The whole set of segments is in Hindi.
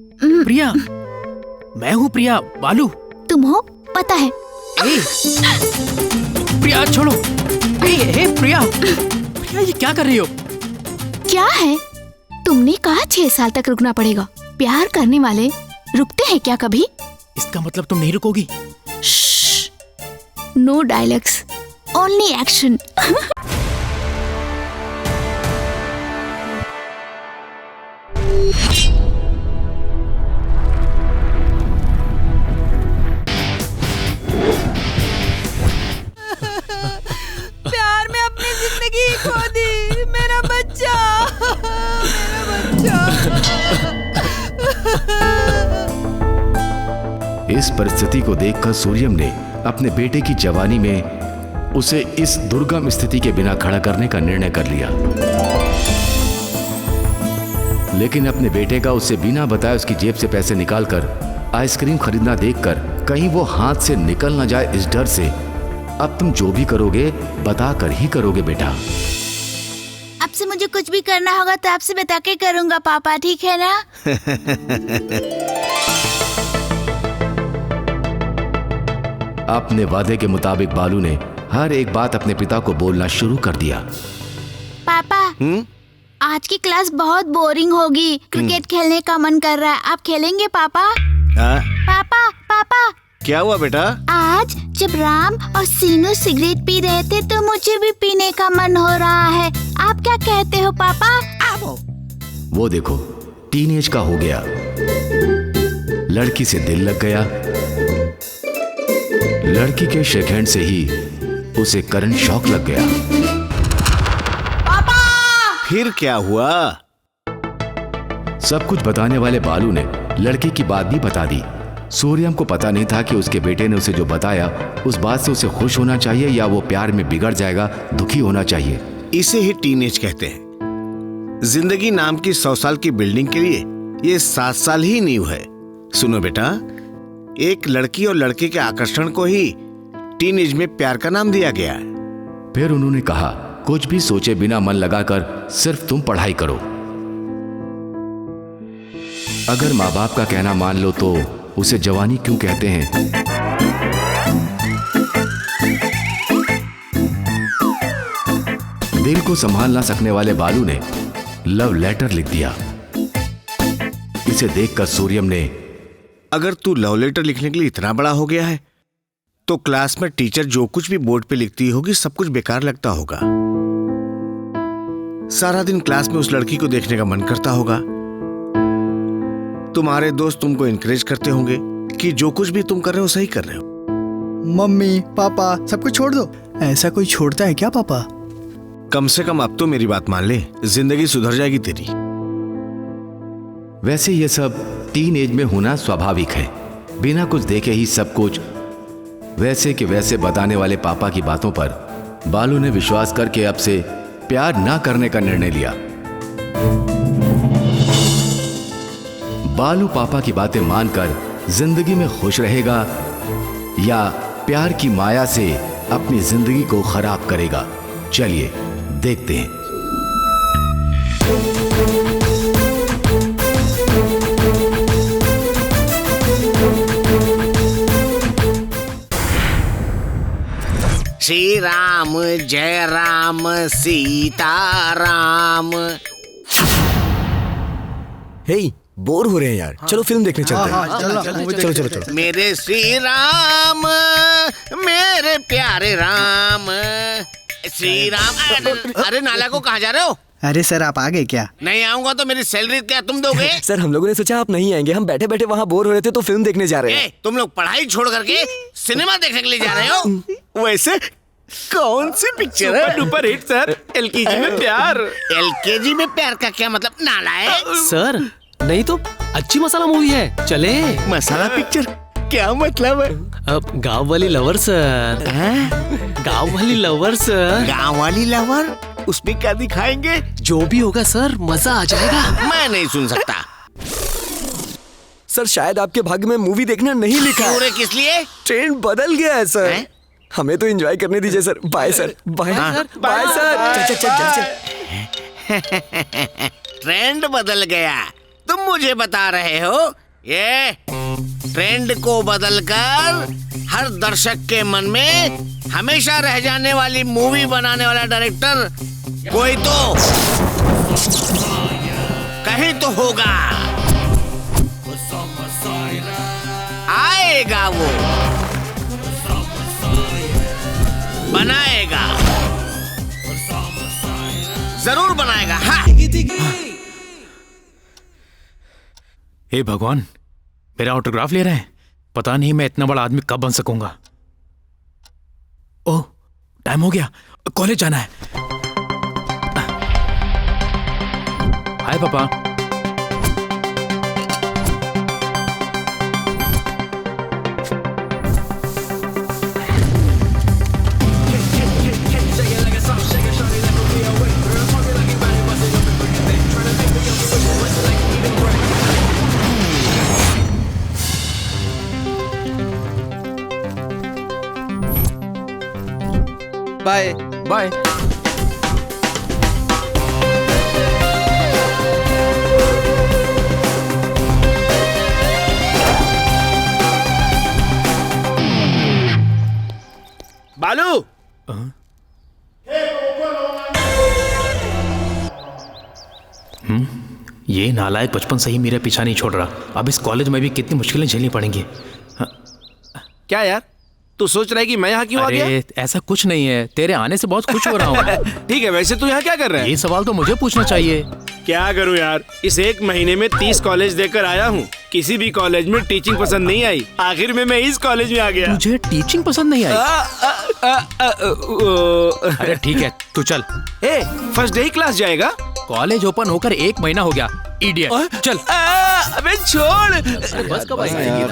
प्रिया, मैं हूँ प्रिया, बालू। तुम हो? पता है। प्रिया छोड़ो। प्रिया, ये क्या कर रही हो? क्या है? तुमने कहा 6 साल तक रुकना पड़ेगा। प्यार करने वाले रुकते हैं क्या कभी? इसका मतलब तुम नहीं रुकोगी? No dialogues, only action. प्यार में अपनी जिंदगी खो दी। मेरा बच्चा, मेरा बच्चा। इस परिस्थिति को देखकर सूर्यम ने अपने बेटे की जवानी में उसे इस दुर्गम स्थिति के बिना खड़ा करने का निर्णय कर लिया। लेकिन अपने बेटे का उसे बिना बताए उसकी जेब से पैसे निकालकर आइसक्रीम खरीदना देखकर कहीं वो हाथ से निकल न जाए, इस डर से अब तुम जो भी करोगे बता कर ही करोगे बेटा। अब से मुझे कुछ भी करना होगा तो आपसे बता के करूंगा पापा, ठीक है ना? अपने वादे के मुताबिक बालू ने हर एक बात अपने पिता को बोलना शुरू कर दिया। पापा, आज की क्लास बहुत बोरिंग होगी। क्रिकेट खेलने का मन कर रहा है। आप खेलेंगे पापा? पापा, पापा। क्या हुआ बेटा? आज जब राम और सीनू सिगरेट पी रहे थे तो मुझे भी पीने का मन हो रहा है। आप क्या कहते हो पापा? वो देखो, टीनेज का हो गया, लड़की से दिल लग गया। लड़की के शेक हैंड से ही उसे करंट शॉक लग गया। पापा! फिर क्या हुआ? सब कुछ बताने वाले बालू ने लड़की की बात भी बता दी। सूर्यम को पता नहीं था कि उसके बेटे ने उसे जो बताया उस बात से उसे खुश होना चाहिए या वो प्यार में बिगड़ जाएगा, दुखी होना चाहिए। इसे ही टीनेज कहते हैं। जिंदगी नाम की 100 साल की बिल्डिंग के लिए ये 7 साल ही नींव है। सुनो बेटा, एक लड़की और लड़के के आकर्षण को ही टीनेज में प्यार का नाम दिया गया है। फिर उन्होंने कहा, कुछ भी सोचे बिना मन लगाकर सिर्फ तुम पढ़ाई करो। अगर माँ बाप का कहना मान लो तो उसे जवानी क्यों कहते हैं? दिल को संभाल ना सकने वाले बालू ने लव लेटर लिख दिया। इसे देखकर सूर्यम ने, अगर तू लव लेटर लिखने के लिए इतना बड़ा हो गया है तो क्लास में टीचर जो कुछ भी बोर्ड पे लिखती होगी सब कुछ बेकार लगता होगा। सारा दिन क्लास में उस लड़की को देखने का मन करता होगा। तुम्हारे दोस्त तुमको इनकरेज करते होंगे कि जो कुछ भी तुम कर रहे हो सही कर रहे हो। मम्मी पापा सब कुछ छोड़ दो। ऐसा कोई छोड़ता है क्या पापा? कम से कम अब तो मेरी बात मान ले, जिंदगी सुधर जाएगी तेरी। वैसे ये सब टीन एज में होना स्वाभाविक है। बिना कुछ देखे ही सब कुछ वैसे के वैसे बताने वाले पापा की बातों पर बालू ने विश्वास करके अब से प्यार ना करने का निर्णय लिया। बालू पापा की बातें मानकर जिंदगी में खुश रहेगा या प्यार की माया से अपनी जिंदगी को खराब करेगा? चलिए देखते हैं। श्री राम जय राम सीता राम। हे, बोर हो रहे हैं यार, चलो फिल्म देखने चलते हैं। चलो चलो चलो। मेरे श्री राम, मेरे प्यारे राम, श्री राम। अरे नाला को कहाँ जा रहे हो? अरे सर आप आ गए क्या? नहीं आऊंगा तो मेरी सैलरी क्या तुम दोगे? सर हम लोगों ने सोचा आप नहीं आएंगे, हम बैठे बैठे वहाँ बोर हो रहे थे तो फिल्म देखने जा रहे हैं। तुम लोग पढ़ाई छोड़ करके सिनेमा देखने के लिए जा रहे हो? वैसे कौन सी पिक्चर है? सुपर हिट सर, एलकेजी में प्यार। एलकेजी में प्यार का क्या मतलब? नाला है सर, नहीं तो अच्छी मसाला मूवी है, चले। मसाला पिक्चर क्या मतलब है? अब गांव वाली लवर सर। गांव वाली लवर सर। गांव वाली लवर? उसमें क्या दिखाएंगे? जो भी होगा सर, मजा आ जाएगा। मैं नहीं सुन सकता। सर शायद आपके भाग्य में मूवी देखना नहीं लिखा है। पूरे किस लिए? ट्रेंड बदल गया है सर। हमें तो एंजॉय करने दीजिए sir. Bye sir. Bye bye sir. चल चल चल चल। ट्रेंड बदल गया तुम मुझे बता रहे हो ये ट्रेंड को बदलकर हर दर्शक के मन में हमेशा रह जाने वाली मूवी बनाने वाला डायरेक्टर कोई तो कहीं तो होगा, आएगा वो, बनाएगा, जरूर बनाएगा। हाँ। हे भगवान, मेरा ऑटोग्राफ ले रहे हैं। पता नहीं मैं इतना बड़ा आदमी कब बन सकूंगा। ओह, टाइम हो गया, कॉलेज जाना है। हाय पापा। Bye bye. बालू, ये नालायक बचपन से ही मेरा पीछा नहीं छोड़ रहा। अब इस कॉलेज में भी कितनी मुश्किलें झेलनी पड़ेंगी। क्या यार, तू सोच रहा है कि मैं यहाँ क्यों आ गया? अरे ऐसा कुछ नहीं है, तेरे आने से बहुत खुश हो रहा हूँ। ठीक है, वैसे तू यहाँ क्या कर रहा है? ये सवाल तो मुझे पूछना चाहिए। क्या करूं यार, इस एक महीने में 30 कॉलेज देकर आया हूँ। किसी भी कॉलेज में टीचिंग पसंद नहीं आई, आखिर में मैं इस कॉलेज में आ गया। तुझे टीचिंग पसंद नहीं आई? अरे ठीक है, तू चल। ए, फर्स्ट डे ही क्लास जाएगा? कॉलेज ओपन होकर 1 महीना हो गया, इडियट। चल। अबे छोड़। बस कब आएगी?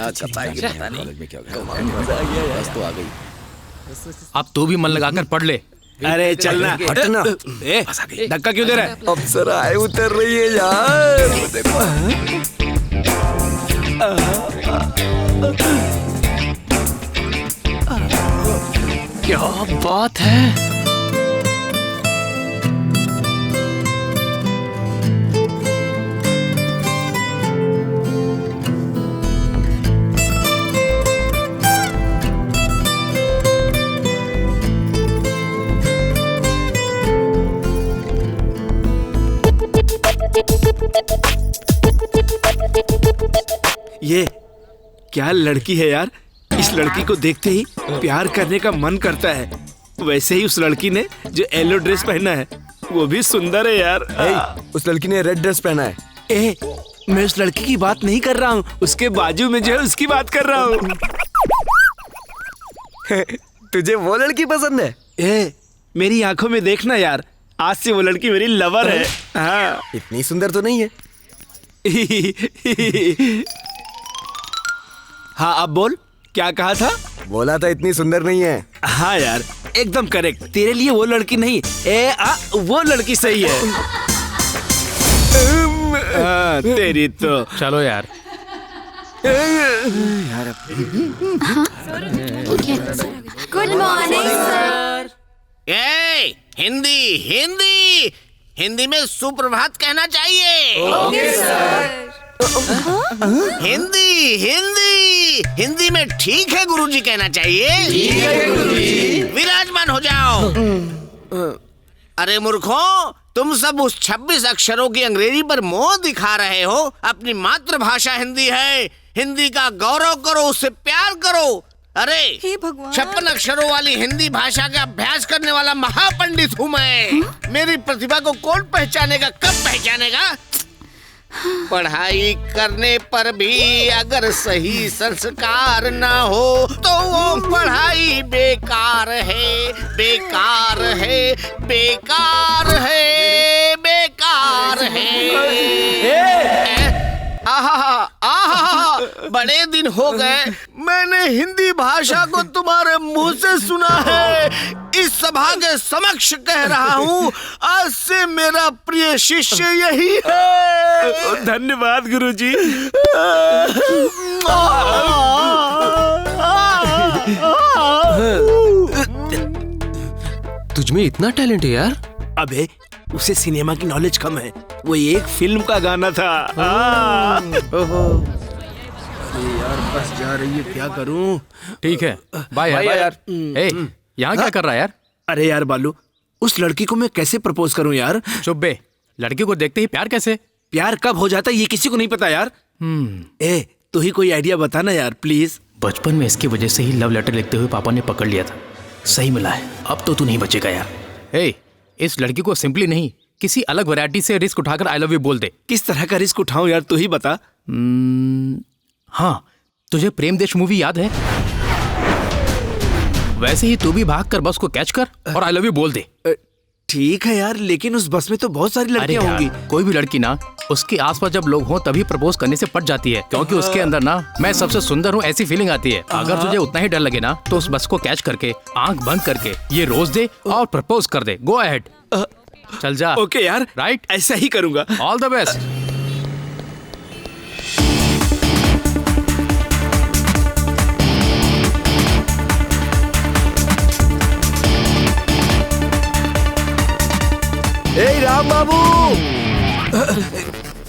अब तू भी मन लगाकर पढ़ ले। अरे चलना, हटना। धक्का क्यों दे रहा है? अप्सरा आए उतर रही है यार। क्या बात है। ये क्या लड़की है यार, इस लड़की को देखते ही प्यार करने का मन करता है। वैसे ही उस लड़की ने जो येलो ड्रेस पहना है वो भी सुंदर है यार। उस लड़की ने रेड ड्रेस पहना है। ए, मैं उस लड़की की बात नहीं कर रहा हूँ, उसके बाजू में जो है उसकी बात कर रहा हूँ। तुझे वो लड़की पसंद है? ए, मेरी आंखों में देखना यार, आज से वो लड़की मेरी लवर है। हाँ। इतनी सुंदर तो नहीं है। हाँ, अब बोल, क्या कहा था? बोला था इतनी सुंदर नहीं है। हाँ यार, एकदम करेक्ट। तेरे लिए वो लड़की नहीं, वो लड़की सही है। तेरी तो। चलो यार। Good morning sir. ए, हिंदी हिंदी हिंदी में सुप्रभात कहना चाहिए। Okay sir. हिंदी हिंदी हिंदी में ठीक है गुरुजी कहना चाहिए। ठीक है गुरुजी। विराजमान हो जाओ। अरे मूर्खों, तुम सब उस 26 अक्षरों की अंग्रेजी पर मोह दिखा रहे हो। अपनी मातृभाषा हिंदी है, हिंदी का गौरव करो, उससे प्यार करो। अरे 56 अक्षरों वाली हिंदी भाषा का अभ्यास करने वाला महापंडित हूँ मैं। मेरी प्रतिभा को कौन पहचानेगा, कब पहचानेगा? पढ़ाई करने पर भी अगर सही संस्कार ना हो तो वो पढ़ाई बेकार है, बेकार है, बेकार है, बेकार है। आहा, बड़े दिन हो गए मैंने हिंदी भाषा को तुम्हारे मुंह से सुना है। इस सभा के समक्ष कह रहा हूँ, आज से मेरा प्रिय शिष्य यही है। धन्यवाद गुरुजी। तुझ में इतना टैलेंट है यार। अबे उसे सिनेमा की नॉलेज कम है, वो एक फिल्म का गाना था। अरे यार बस जा रही है, क्या करूं? ठीक है, बाय यार। ए, यहाँ क्या कर रहा है यार? अरे यार बालू, उस लड़की को मैं कैसे प्रपोज करूं यार? चुप बे, लड़की को देखते ही प्यार कैसे? प्यार कब हो जाता है ये किसी को नहीं पता यार। ए, तू ही कोई आइडिया बताना यार प्लीज। बचपन में इसकी वजह से ही लव लेटर लिखते हुए पापा ने पकड़ लिया था। सही मिला है, अब तो तू नहीं बचेगा यार। ए, इस लड़की को सिंपली नहीं, किसी अलग वैरायटी से रिस्क उठाकर आई लव यू बोल दे। किस तरह का रिस्क उठाऊं यार, तू ही बता। हाँ, तुझे प्रेम देश मूवी याद है? वैसे ही तू भी भागकर बस को कैच कर और आई लव यू बोल दे। ठीक है यार, लेकिन उस बस में तो बहुत सारी लड़कियां होंगी। कोई भी लड़की ना उसके आसपास जब लोग हों तभी प्रपोज करने से पट जाती है, क्योंकि उसके अंदर ना मैं सबसे सुंदर हूँ ऐसी फीलिंग आती है। अगर तुझे उतना ही डर लगे ना तो उस बस को कैच करके आंख बंद करके ये रोज दे और प्रपोज कर दे। गो अहेड, चल जा। ओके यार, राइट, ऐसा ही करूंगा। All the best. ए राम बाबू,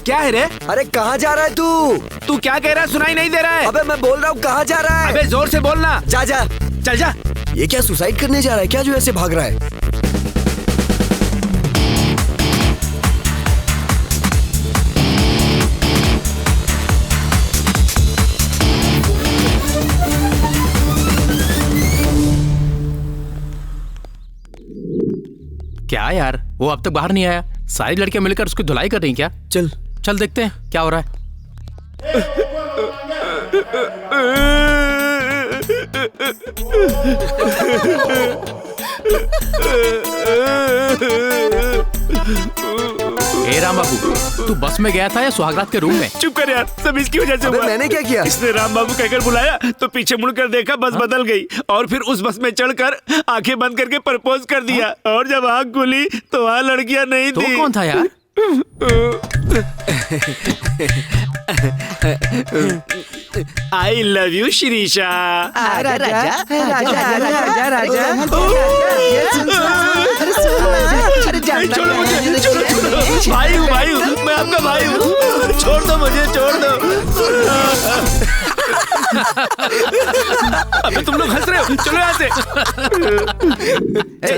क्या है रे? अरे कहाँ जा रहा है तू क्या कह रहा है? सुनाई नहीं दे रहा है। अबे मैं बोल रहा हूँ, कहाँ जा रहा है? अबे जोर से बोलना। जा जा, चल जा। ये क्या सुसाइड करने जा रहा है क्या जो ऐसे भाग रहा है? क्या यार, वो अब तक बाहर नहीं आया? सारी लड़कियां मिलकर उसकी धुलाई कर रही क्या? चल चल देखते हैं क्या हो रहा है। ए राम बाबू, तू बस में गया था या सुहागरात के रूम में? चुप कर यार, सब इसकी वजह से हुआ। मैंने क्या किया? इसने राम बाबू कहकर बुलाया तो पीछे मुड़कर देखा, बस बदल गई और फिर उस बस में चढ़कर आंखें बंद करके प्रपोज कर दिया। और जब आंख खुली तो वहाँ लड़कियां नहीं थी। तो कौन था यार? I love you Shirisha. छोड़ो मुझे, छोड़ो। भाई हूँ, भाई हूँ, मैं आपका भाई हूँ। छोड़ दो मुझे, छोड़ दो। अबे तुम लोग हंस रहे हो, चलो यहाँ से।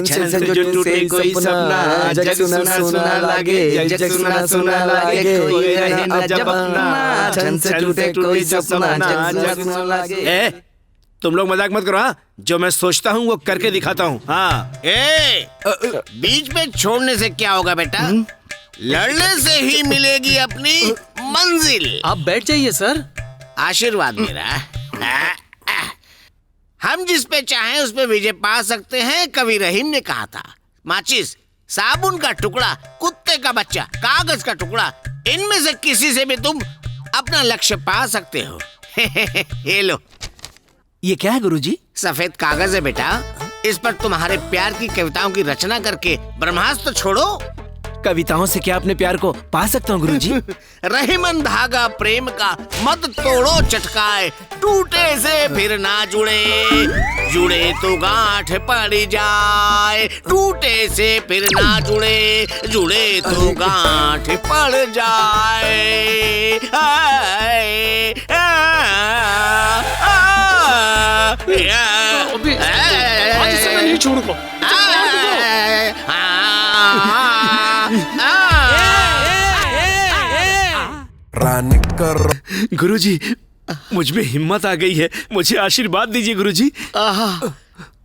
छन से जो टूटे कोई सपना, जग सुना सुना लागे, जग सुना सुना लागे, कोई रहे न जब अपना। छन से टूटे कोई सपना, जग सुना लागे। ए, तुम लोग मजाक मत करो। हाँ, जो मैं सोचता हूँ वो करके दिखाता हूँ। हाँ, बीच में छोड़ने से क्या होगा बेटा? लड़ने से ही मिलेगी अपनी मंजिल। आप बैठ जाइए सर। आशीर्वाद मेरा। हम जिस पे चाहें उस पे विजय पा सकते हैं, कवि रहीम ने कहा था। माचिस, साबुन का टुकड़ा, कुत्ते का बच्चा, कागज का टुकड़ा, इनमें से किसी से भी तुम अपना लक्ष्य पा सकते हो। ये लो। ये क्या है गुरुजी? सफेद कागज है बेटा, इस पर तुम्हारे प्यार की कविताओं की रचना करके ब्रह्मास्त्र छोड़ो। कविताओं से क्या अपने प्यार को पा सकता हूँ गुरुजी? रहीमन धागा प्रेम का मत तोड़ो चटकाए, टूटे से फिर ना जुड़े, जुड़े तो गांठ पड़ जाए, टूटे से फिर ना जुड़े, जुड़े तो गांठ पड़ जाए। आज से मैं नहीं छोड़ूंगा। गुरुजी, मुझ में हिम्मत आ गई है, मुझे आशीर्वाद दीजिए गुरुजी।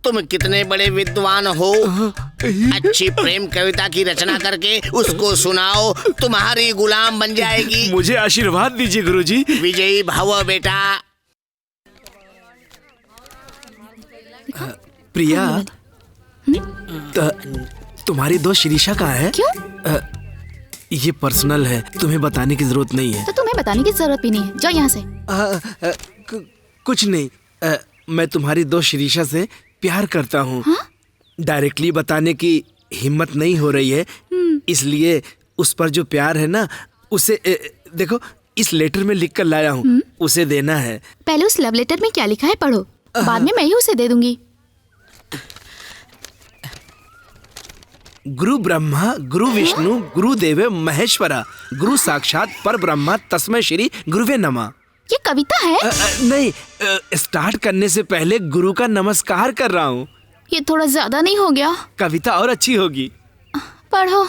तुम कितने बड़े विद्वान हो। अच्छी प्रेम कविता की रचना करके उसको सुनाओ, तुम्हारी गुलाम बन जाएगी। मुझे आशीर्वाद दीजिए गुरुजी। विजयी भव बेटा। प्रिया, तुम्हारी दोस्त शिरीषा कहाँ है? क्यों? ये पर्सनल है, तुम्हें बताने की जरूरत नहीं है। तो तुम्हें बताने की जरूरत भी नहीं है, जाओ यहाँ से। कुछ नहीं, मैं तुम्हारी दोस्त शिरीषा से प्यार करता हूँ। डायरेक्टली बताने की हिम्मत नहीं हो रही है, इसलिए उस पर जो प्यार है ना, उसे देखो इस लेटर में लिख कर लाया हूँ, उसे देना है। पहले उस लव लेटर में क्या लिखा है पढ़ो, बाद में मैं ही उसे दे दूंगी। गुरु ब्रह्मा गुरु विष्णु गुरु देव महेश्वरा गुरु साक्षात पर ब्रह्मा तस्मै श्री गुरुवे नमः। ये कविता है? नहीं, स्टार्ट करने से पहले गुरु का नमस्कार कर रहा हूँ। ये थोड़ा ज्यादा नहीं हो गया? कविता और अच्छी होगी। पढ़ो।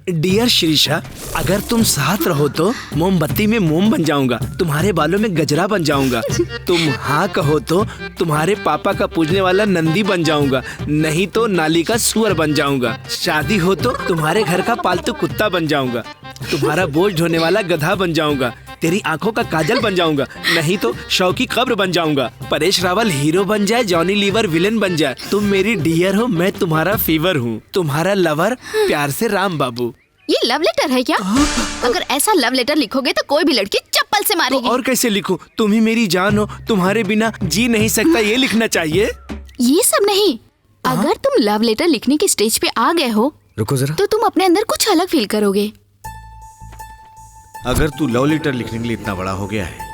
डियर शिरीषा, अगर तुम साथ रहो तो मोमबत्ती में मोम बन जाऊंगा, तुम्हारे बालों में गजरा बन जाऊंगा। तुम हाँ कहो तो तुम्हारे पापा का पूजने वाला नंदी बन जाऊंगा, नहीं तो नाली का सुअर बन जाऊंगा। शादी हो तो तुम्हारे घर का पालतू कुत्ता बन जाऊंगा, तुम्हारा बोझ ढोने वाला गधा बन जाऊंगा। तेरी आंखों का काजल बन जाऊंगा, नहीं तो शव की कब्र बन जाऊंगा। परेश रावल हीरो बन जाए, जॉनी लीवर विलेन बन जाए। तुम मेरी डियर हो, मैं तुम्हारा फीवर हूँ, तुम्हारा लवर, प्यार से राम बाबू। ये लव लेटर है क्या? अगर ऐसा लव लेटर लिखोगे तो कोई भी लड़की चप्पल से मारेगी। तो और कैसे लिखूं? तुम ही मेरी जान हो, तुम्हारे बिना जी नहीं सकता, ये लिखना चाहिए। ये सब नहीं, अगर तुम लव लेटर लिखने की स्टेज पे आ गए हो, रुको जरा, तो तुम अपने अंदर कुछ अलग फील करोगे। अगर तू लव लेटर लिखने के लिए इतना बड़ा हो गया है,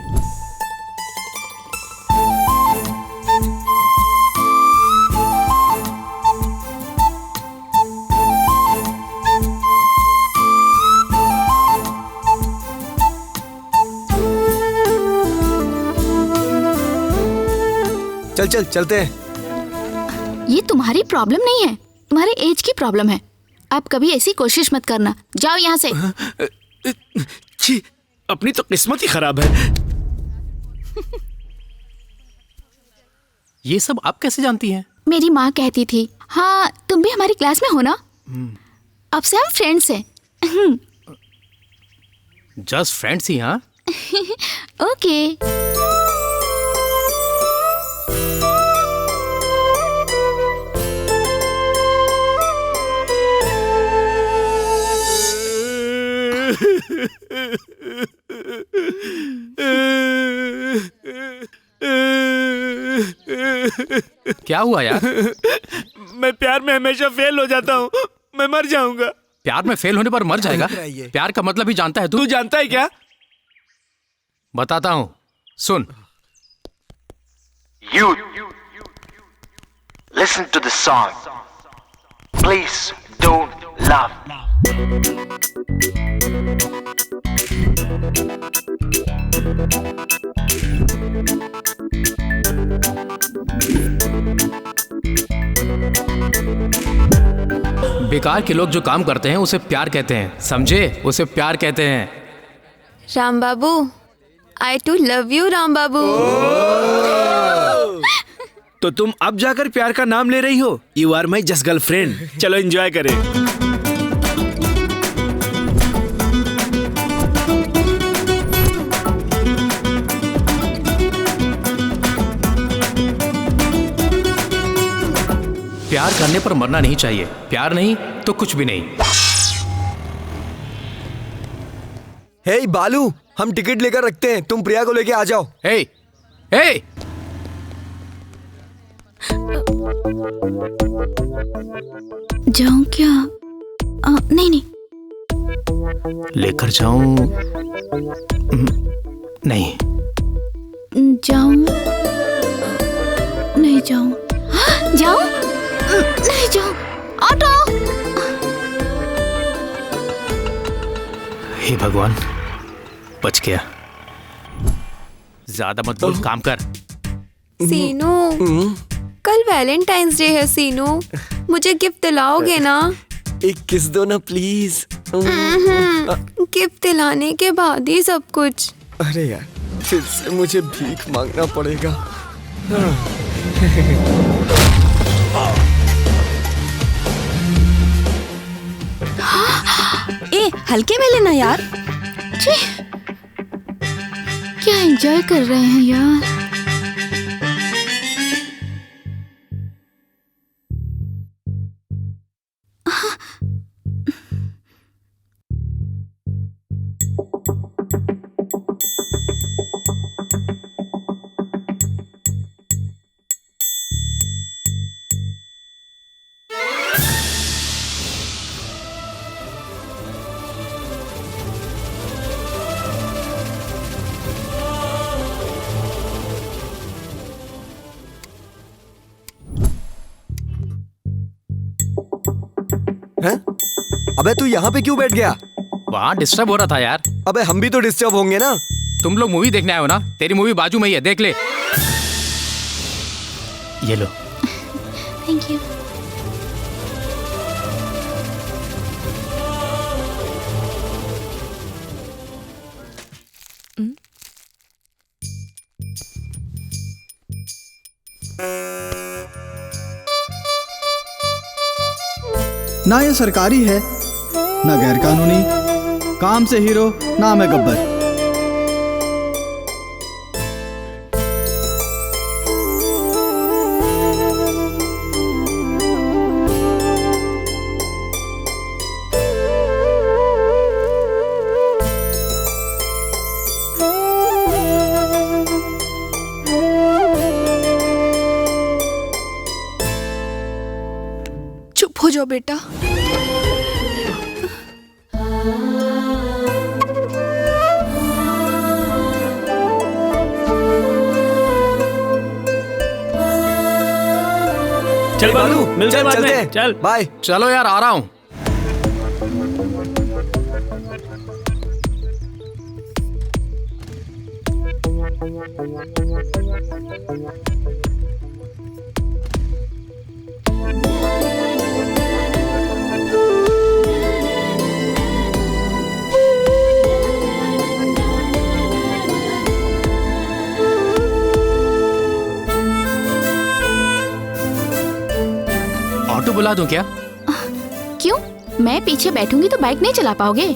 चल चलते हैं। ये तुम्हारी प्रॉब्लम नहीं है, तुम्हारे एज की प्रॉब्लम है। अब कभी ऐसी कोशिश मत करना, जाओ यहाँ से। छी, अपनी तो किस्मत ही खराब है। ये सब आप कैसे जानती हैं? मेरी माँ कहती थी। हाँ, तुम भी हमारी क्लास में हो ना? अब से हम फ्रेंड्स हैं। जस्ट फ्रेंड्स ही? हाँ ओके। क्या हुआ यार? मैं प्यार में हमेशा फेल हो जाता हूँ, मैं मर जाऊंगा। प्यार में फेल होने पर मर जाएगा? प्यार का मतलब ही जानता है तू? जानता है क्या? बताता हूँ, सुन। You listen to the song. Please don't laugh. बेकार के लोग जो काम करते हैं उसे प्यार कहते हैं, समझे? उसे प्यार कहते हैं। राम बाबू, I too love you, Ram बाबू। तो तुम अब जाकर प्यार का नाम ले रही हो? You are my just girlfriend। चलो एंजॉय करें। प्यार करने पर मरना नहीं चाहिए, प्यार नहीं तो कुछ भी नहीं। हे बालू, हम टिकट लेकर रखते हैं, तुम प्रिया को लेके आ जाओ। हे हे, जाऊं क्या? नहीं नहीं। लेकर जाऊं? नहीं। जाऊं? नहीं जाऊं। जाऊं? नहीं जाऊं। ऑटो! हे भगवान, बच गया। ज्यादा मत बोल, काम कर। सीनू, कल वैलेंटाइंस डे है सीनू, मुझे गिफ्ट दिलाओगे ना? एक किस दो ना प्लीज। गिफ्ट दिलाने के बाद ही सब कुछ। अरे यार, फिर से मुझे भीख मांगना पड़ेगा। ए, हल्के में लेना यार। क्या एंजॉय कर रहे हैं यार। अबे तू यहाँ पे क्यों बैठ गया? वहाँ डिस्टर्ब हो रहा था यार। अबे हम भी तो डिस्टर्ब होंगे ना। तुम लोग मूवी देखने आए हो ना, तेरी मूवी बाजू में ही है, देख ले। ये लो। Thank you. ना ये सरकारी है ना गैर कानूनी, काम से हीरो नाम है गब्बर। चुप हो जाओ बेटा। चल बालू, मिलते हैं बाद चलते में। हैं। चल बाय। चलो यार, आ रहा हूँ। ऑटो बुला दूं क्या? क्यों? मैं पीछे बैठूंगी तो बाइक नहीं चला पाओगे?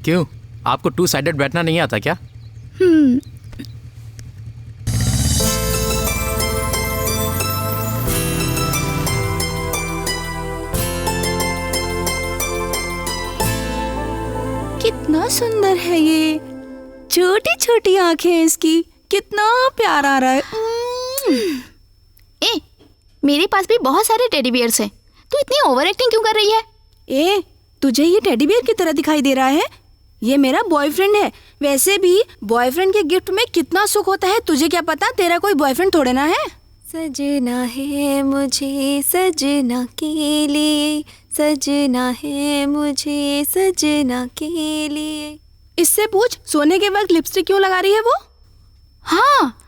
क्यों, आपको टू साइडेड बैठना नहीं आता क्या? कितना सुंदर है ये, छोटी छोटी आंखें इसकी, कितना प्यार आ रहा है। ए, मेरे पास भी बहुत सारे टेडी बियर्स हैं। तू इतनी ओवर एक्टिंग क्यों कर रही है? ए, तुझे ये टेडी बियर की तरह दिखाई दे रहा है? ये मेरा बॉयफ्रेंड है। वैसे भी बॉयफ्रेंड के गिफ्ट में कितना सुख होता है, तुझे क्या पता? तेरा कोई बॉयफ्रेंड थोड़े ना है। सजना है मुझे सजना के लिए, सजना है मुझे सजना के लिए। इससे पूछ, सोने के वक्त लिपस्टिक क्यों लगा रही है वो? हाँ,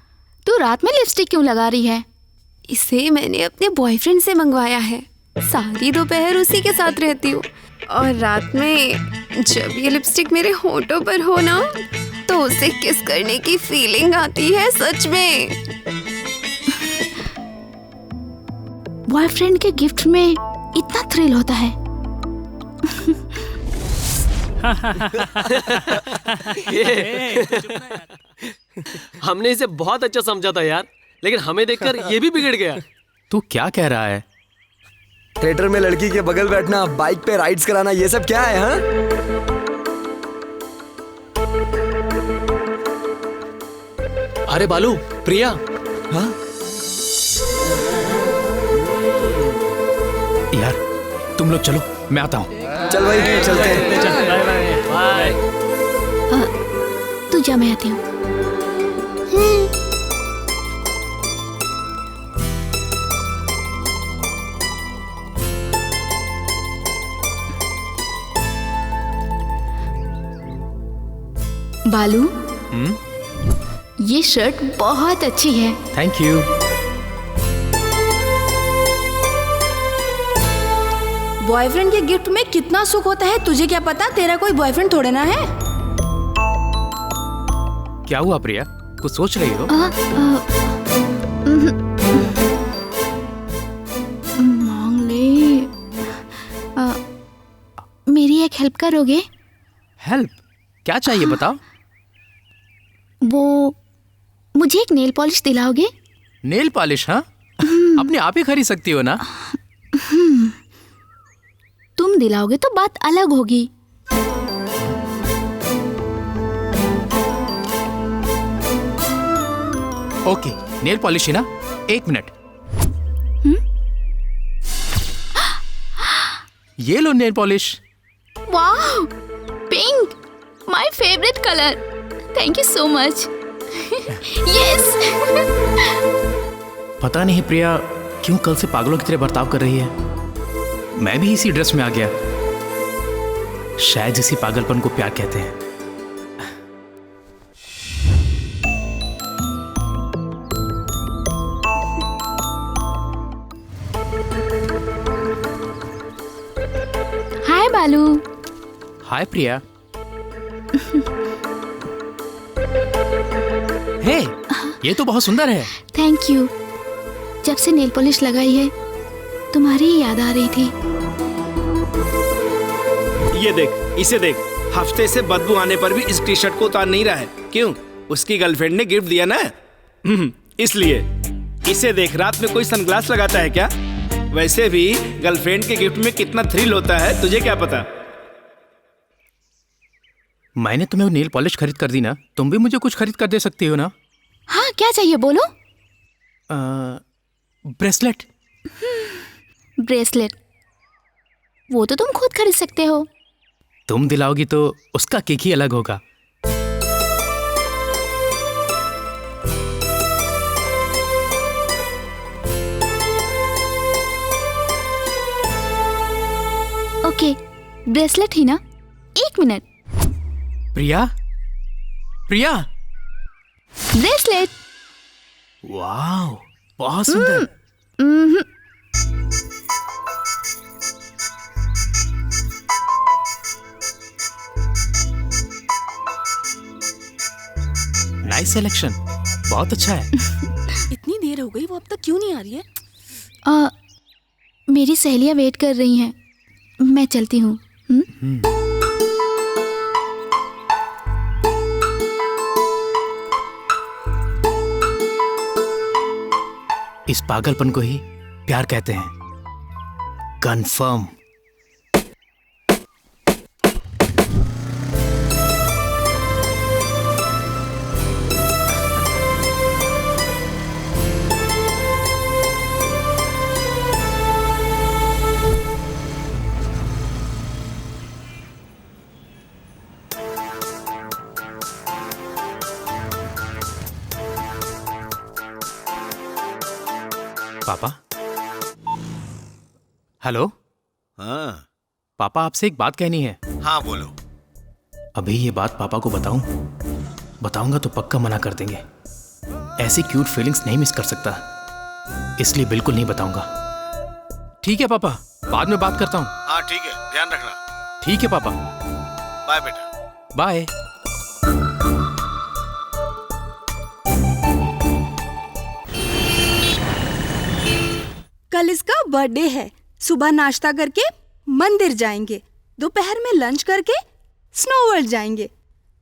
तू रात में लिपस्टिक क्यों लगा रही है? इसे मैंने अपने बॉयफ्रेंड से मंगवाया है। सारी दोपहर उसी के साथ रहती हूँ और रात में जब ये लिपस्टिक मेरे होठों पर हो ना, तो उसे किस करने की फीलिंग आती है सच में। बॉयफ्रेंड के गिफ्ट में इतना थ्रिल होता है। हमने इसे बहुत अच्छा समझा था यार, लेकिन हमें देखकर ये भी बिगड़ गया। तू क्या कह रहा है? थिएटर में लड़की के बगल बैठना, बाइक पे राइड्स कराना, ये सब क्या है? हाँ, अरे बालू, प्रिया। हाँ? यार तुम लोग चलो, मैं आता हूँ। चल भाई, चलते हैं। बाय। तू जा, मैं आती हूँ। बालू, ये शर्ट बहुत अच्छी है। Thank you. बॉयफ्रेंड के गिफ्ट में कितना सुख होता है, तुझे क्या पता? तेरा कोई बॉयफ्रेंड थोड़े ना है। क्या हुआ प्रिया, कुछ सोच रही हो? मांग ले। मेरी एक हेल्प करोगे? हेल्प? क्या चाहिए बताओ। वो मुझे एक नेल पॉलिश दिलाओगे? Nail polish? हाँ, अपने आप ही खरीद सकती हो ना। तुम दिलाओगे तो बात अलग होगी। ओके, नेल पॉलिश ही ना, 1 मिनट। ये लो नेल पॉलिश। वाह, pink, my favourite colour. Thank you so much. Yes. पता नहीं प्रिया क्यों कल से पागलों की तरह बर्ताव कर रही है। मैं भी इसी ड्रेस में आ गया। शायद इसी पागलपन को प्यार कहते हैं। हाय बालू। हाय प्रिया। हे, ये तो बहुत सुंदर है। Thank you. जब से नेल पॉलिश लगाई है तुम्हारी ही याद आ रही थी। ये देख, इसे देख, हफ्ते से बदबू आने पर भी इस टी शर्ट को उतार नहीं रहा है। क्यों? उसकी गर्लफ्रेंड ने गिफ्ट दिया ना, इसलिए। इसे देख, रात में कोई सनग्लास लगाता है क्या? वैसे भी गर्लफ्रेंड के गिफ्ट में कितना थ्रिल होता है तुझे क्या पता। मैंने तुम्हें नेल पॉलिश खरीद कर दी ना, तुम भी मुझे कुछ खरीद कर दे सकती हो ना। हाँ, क्या चाहिए बोलो। ब्रेसलेट। ब्रेसलेट वो तो तुम खुद खरीद सकते हो। तुम दिलाओगी तो उसका केक ही अलग होगा। ओके, ब्रेसलेट ही ना। 1 मिनट। प्रिया, प्रिया। ब्रेसलेट। वाह, बहुत सुंदर। नाइस सिलेक्शन, बहुत अच्छा है। इतनी देर हो गई, वो अब तक क्यों नहीं आ रही है? मेरी सहेलियां वेट कर रही हैं, मैं चलती हूँ। इस पागलपन को ही प्यार कहते हैं। कंफर्म। पापा। हेलो। हाँ पापा, आपसे एक बात कहनी है। हाँ बोलो। अभी ये बात पापा को बताऊंगा तो पक्का मना कर देंगे। ऐसी क्यूट फीलिंग्स नहीं मिस कर सकता, इसलिए बिल्कुल नहीं बताऊंगा। ठीक है पापा, बाद में बात करता हूँ। हाँ ठीक है, ध्यान रखना। ठीक है पापा। बाय बेटा। बाय। कल इसका बर्थडे है। सुबह नाश्ता करके मंदिर जाएंगे, दोपहर में लंच करके स्नो वर्ल्ड जाएंगे,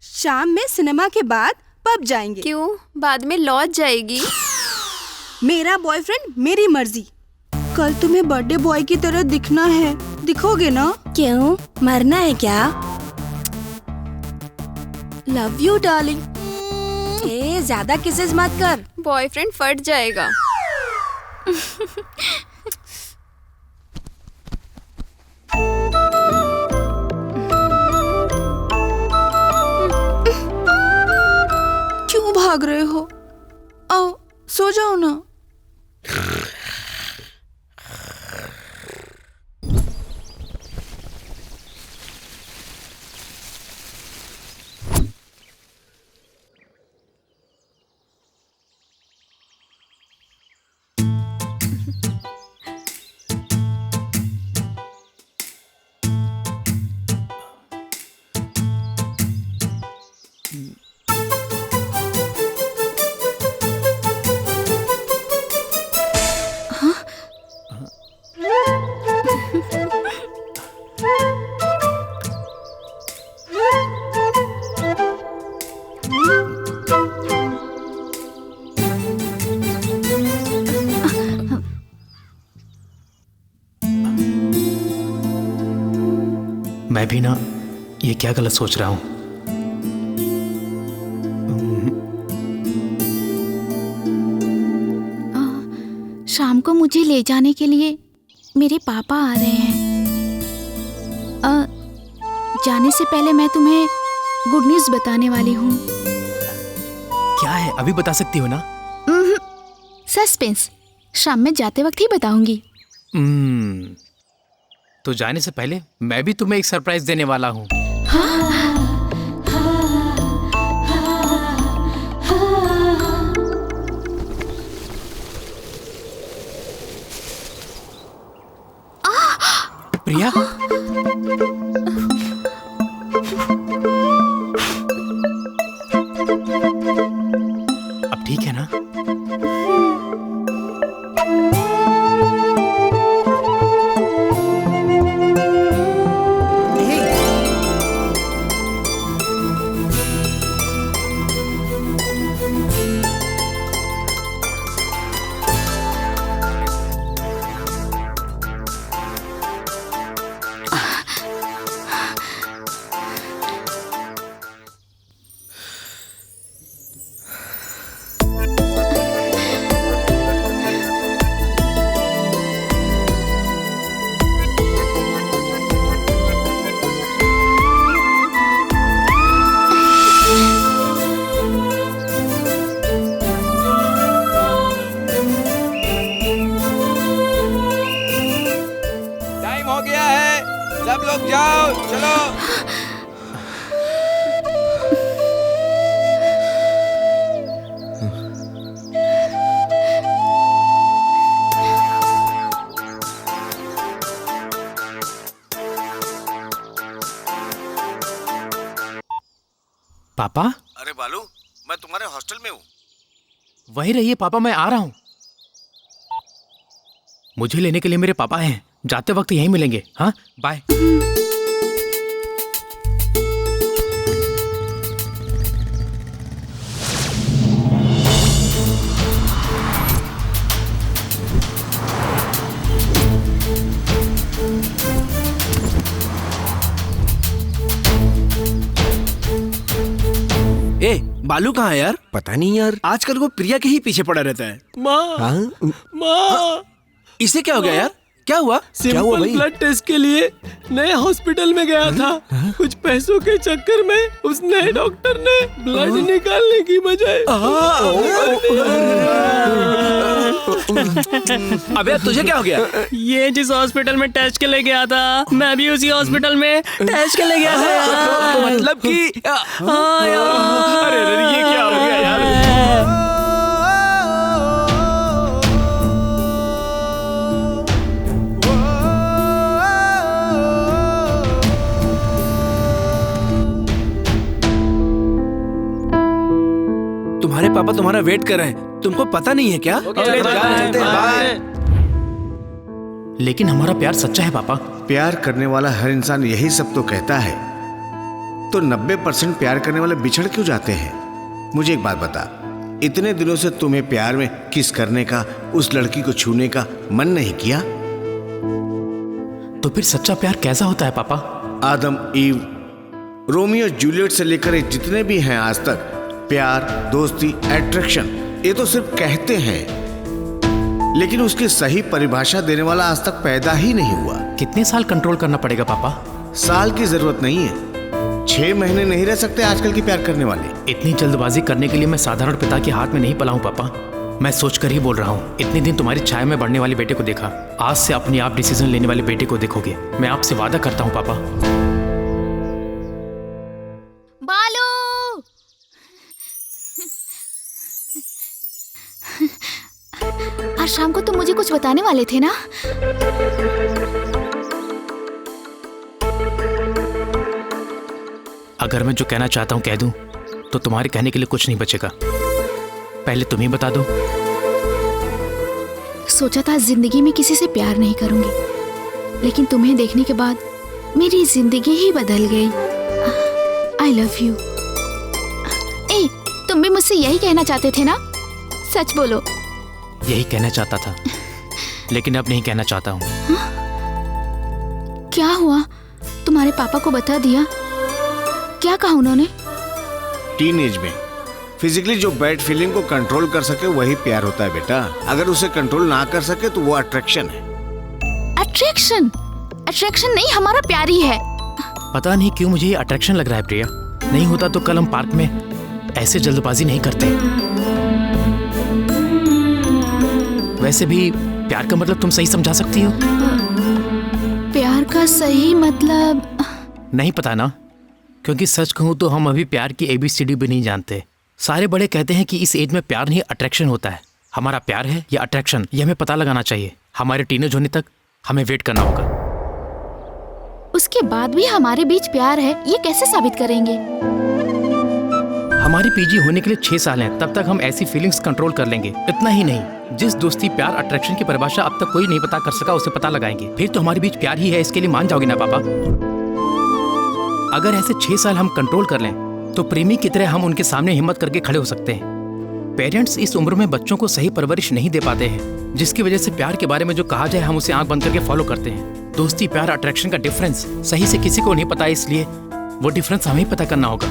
शाम में सिनेमा के बाद पब जाएंगे। क्यों? बाद में लॉज जाएगी? मेरा बॉयफ्रेंड, मेरी मर्जी। कल तुम्हें बर्थडे बॉय की तरह दिखना है, दिखोगे ना? क्यों, मरना है क्या? Love you darling. ज्यादा किसेस मत कर, बॉयफ्रेंड फट जाएगा। क्यों भाग रहे हो? आओ सो जाओ ना। मैं भी ना ये क्या गलत सोच रहा हूँ। शाम को मुझे ले जाने के लिए मेरे पापा आ रहे हैं। जाने से पहले मैं तुम्हें गुड न्यूज़ बताने वाली हूँ। क्या है, अभी बता सकती हो ना? सस्पेंस शाम में जाते वक्त ही बताऊंगी। तो जाने से पहले मैं भी तुम्हें एक सरप्राइज देने वाला हूँ। प्रिया, अब ठीक है ना? सब लोग जाओ, चलो। पापा? अरे बालू, मैं तुम्हारे हॉस्टल में हूँ। वहीं रहिए पापा, मैं आ रहा हूँ। मुझे लेने के लिए मेरे पापा हैं, जाते वक्त यहीं मिलेंगे। हाँ, बाय। ए, बालू कहाँ है यार? पता नहीं यार, आजकल वो प्रिया के ही पीछे पड़ा रहता है। माँ, इसे क्या हो गया यार? क्या हुआ? सिंपल ब्लड टेस्ट के लिए नए हॉस्पिटल में गया था। कुछ पैसों के चक्कर में उस नए डॉक्टर ने ब्लड निकालने की बजाय अबे तुझे क्या हो गया? ये जिस हॉस्पिटल में टेस्ट के लिए गया था, मैं भी उसी हॉस्पिटल में टेस्ट के लिए गया था। मतलब कि हाँ यार। अरे ये क्या हो गया यार? तुम्हारे पापा तुम्हारा वेट कर रहे हैं, तुमको पता नहीं है क्या? लेकिन हमारा प्यार सच्चा है पापा। प्यार करने वाला हर इंसान यही सब तो कहता है। तो 90% प्यार करने वाले बिछड़ क्यों जाते हैं? मुझे एक बात बता, इतने दिनों से तुम्हें प्यार में किस करने का, उस लड़की को छूने का मन नहीं किया? तो फिर सच्चा प्यार कैसा होता है पापा? आदम, ईव, रोमियो जूलियट से लेकर जितने भी हैं आज तक, प्यार, दोस्ती, अट्रैक्शन, ये तो सिर्फ कहते हैं, लेकिन उसकी सही परिभाषा देने वाला आज तक पैदा ही नहीं हुआ। कितने साल कंट्रोल करना पड़ेगा पापा? साल की जरूरत नहीं है, 6 महीने नहीं रह सकते आजकल की प्यार करने वाले। इतनी जल्दबाजी करने के लिए मैं साधारण पिता के हाथ में नहीं पला हूँ पापा। मैं सोच कर ही बोल रहा हूँ। इतने दिन तुम्हारी छाया में बढ़ने वाले बेटे को देखा, आज से अपने आप डिसीजन लेने वाले बेटे को देखोगे। मैं आपसे वादा करता हूँ पापा। बालू, आज शाम को तुम मुझे कुछ बताने वाले थे ना? अगर मैं जो कहना चाहता हूँ कह दूं, तो तुम्हारे कहने के लिए कुछ नहीं बचेगा। पहले तुम ही बता दो। सोचा था जिंदगी में किसी से प्यार नहीं करूंगी, लेकिन तुम्हें देखने के बाद मेरी जिंदगी ही बदल गई। I love you. ए, तुम भी मुझसे यही कहना चाहते थे ना? सच बोलो। यही कहना चाहता था, लेकिन अब नहीं कहना चाहता हूँ। क्या हुआ? तुम्हारे पापा को बता दिया? क्या कहा उन्होंने? टीनेज में फिजिकली जो बैड फीलिंग को कंट्रोल कर सके वही प्यार होता है बेटा। अगर उसे कंट्रोल ना कर सके तो वो अट्रैक्शन है। अट्रैक्शन? अट्रैक्शन नहीं, हमारा प्यार ही है। पता नहीं क्यों मुझे ये अट्रैक्शन लग रहा है प्रिया। नहीं होता तो कल हम पार्क में ऐसे जल्दबाजी नहीं करते। वैसे भी प्यार का मतलब तुम सही समझा सकती हो? प्यार का सही मतलब नहीं पता ना, क्योंकि सच कहूँ तो हम अभी प्यार की ABCD भी नहीं जानते। सारे बड़े कहते हैं कि इस एज में प्यार नहीं अट्रैक्शन होता है। हमारा प्यार है या अट्रैक्शन, ये हमें पता लगाना चाहिए। हमारे टीनेज होने तक हमें वेट करना होगा। उसके बाद भी हमारे बीच प्यार है, ये कैसे साबित करेंगे? हमारी PG होने के लिए 6 साल हैं, तब तक हम ऐसी फीलिंग्स कंट्रोल कर लेंगे। इतना ही नहीं, जिस दोस्ती प्यार अट्रैक्शन की परिभाषा अब तक कोई नहीं पता कर सका, उसे पता लगाएंगे। फिर तो हमारे बीच प्यार ही है, इसके लिए मान जाओगे ना पापा? अगर ऐसे 6 साल हम कंट्रोल कर लें तो प्रेमी की तरह हम उनके सामने हिम्मत करके खड़े हो सकते हैं। पेरेंट्स इस उम्र में बच्चों को सही परवरिश नहीं दे पाते हैं, जिसकी वजह से प्यार के बारे में जो कहा जाए हम उसे आंख बंद करके फॉलो करते हैं। दोस्ती प्यार अट्रैक्शन का डिफरेंस सही से किसी को नहीं पता, इसलिए वो डिफरेंस हमें पता करना होगा।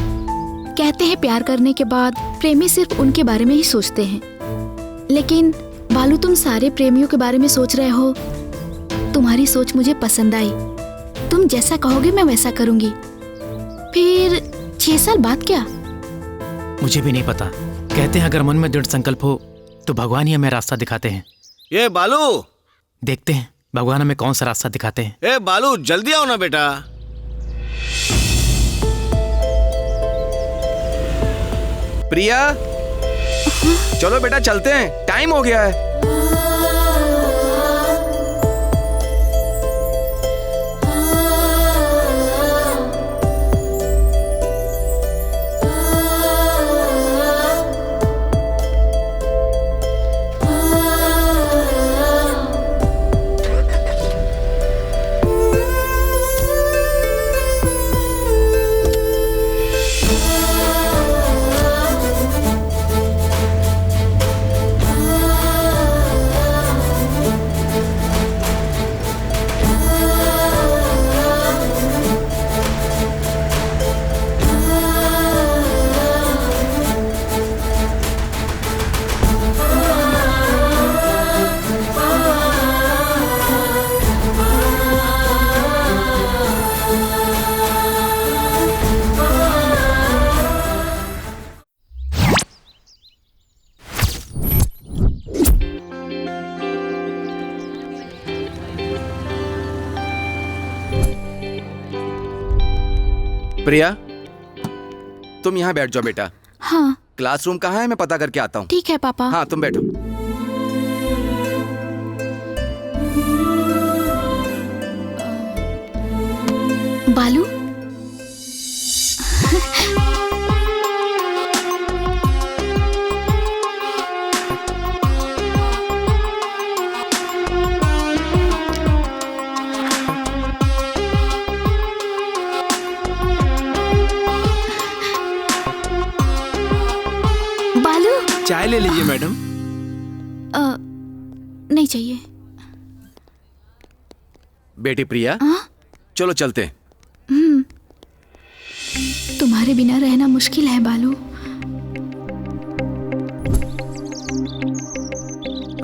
कहते हैं प्यार करने के बाद प्रेमी सिर्फ उनके बारे में ही सोचते हैं, लेकिन बालू तुम सारे प्रेमियों के बारे में सोच रहे हो। तुम्हारी सोच मुझे पसंद आई। तुम जैसा कहोगे मैं वैसा करूंगी। फिर 6 साल बाद क्या? मुझे भी नहीं पता। कहते हैं अगर मन में दृढ़ संकल्प हो तो भगवान ही हमें रास्ता दिखाते हैं। ये बालू, देखते हैं भगवान हमें कौन सा रास्ता दिखाते हैं। ए बालू, जल्दी आओ ना बेटा। प्रिया, चलो बेटा चलते हैं, टाइम हो गया है। प्रिया, तुम यहाँ बैठ जाओ बेटा। हाँ। क्लासरूम कहाँ है, मैं पता करके आता हूँ। ठीक है पापा। हाँ तुम बैठो। बालू, चाय ले लीजिए मैडम। नहीं चाहिए। बेटी प्रिया, चलो चलते हैं। तुम्हारे बिना रहना मुश्किल है बालू।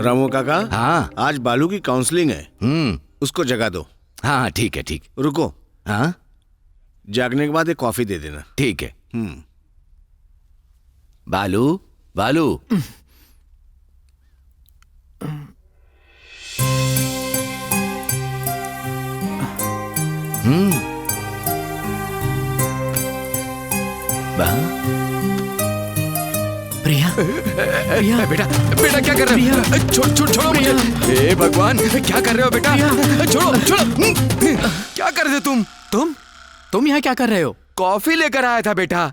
रामू काका, हाँ आज बालू की काउंसलिंग है। उसको जगा दो। हाँ ठीक है, ठीक। रुको। हाँ, जागने के बाद एक कॉफी दे देना। ठीक है। बालू, बालू, प्रिया, प्रिया, बेटा, बेटा क्या कर रहे हो? छोड़ो मुझे। हे भगवान, क्या कर रहे हो बेटा? छोड़ो। क्या कर रहे हो तुम यहाँ क्या कर रहे हो? कॉफी लेकर आया था बेटा।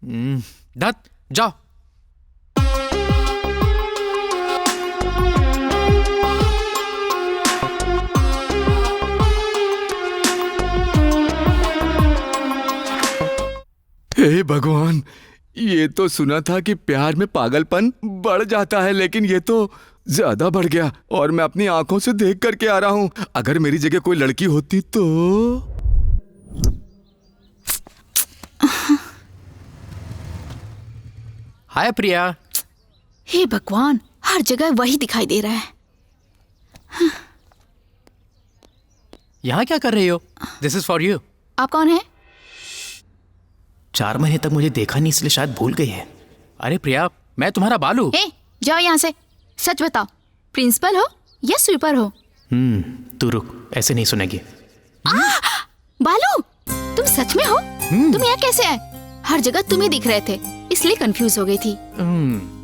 दत्त, जाओ। हे भगवान, ये तो सुना था कि प्यार में पागलपन बढ़ जाता है, लेकिन ये तो ज्यादा बढ़ गया और मैं अपनी आंखों से देख करके आ रहा हूं। अगर मेरी जगह कोई लड़की होती तो। हाय प्रिया। हे भगवान, हर जगह वही दिखाई दे रहा है। यहाँ क्या कर रही हो? This is for you. आप कौन है? 4 महीने तक मुझे देखा नहीं, इसलिए शायद भूल गई है। अरे प्रिया, मैं तुम्हारा बालू। ए, जाओ यहाँ से। सच बताओ, प्रिंसिपल हो या स्वीपर हो? तू रुक, ऐसे नहीं सुनेगी। बालू, तुम सच में हो? तुम यहाँ कैसे आए? हर जगह तुम ही दिख रहे थे, इसलिए कंफ्यूज हो गई थी।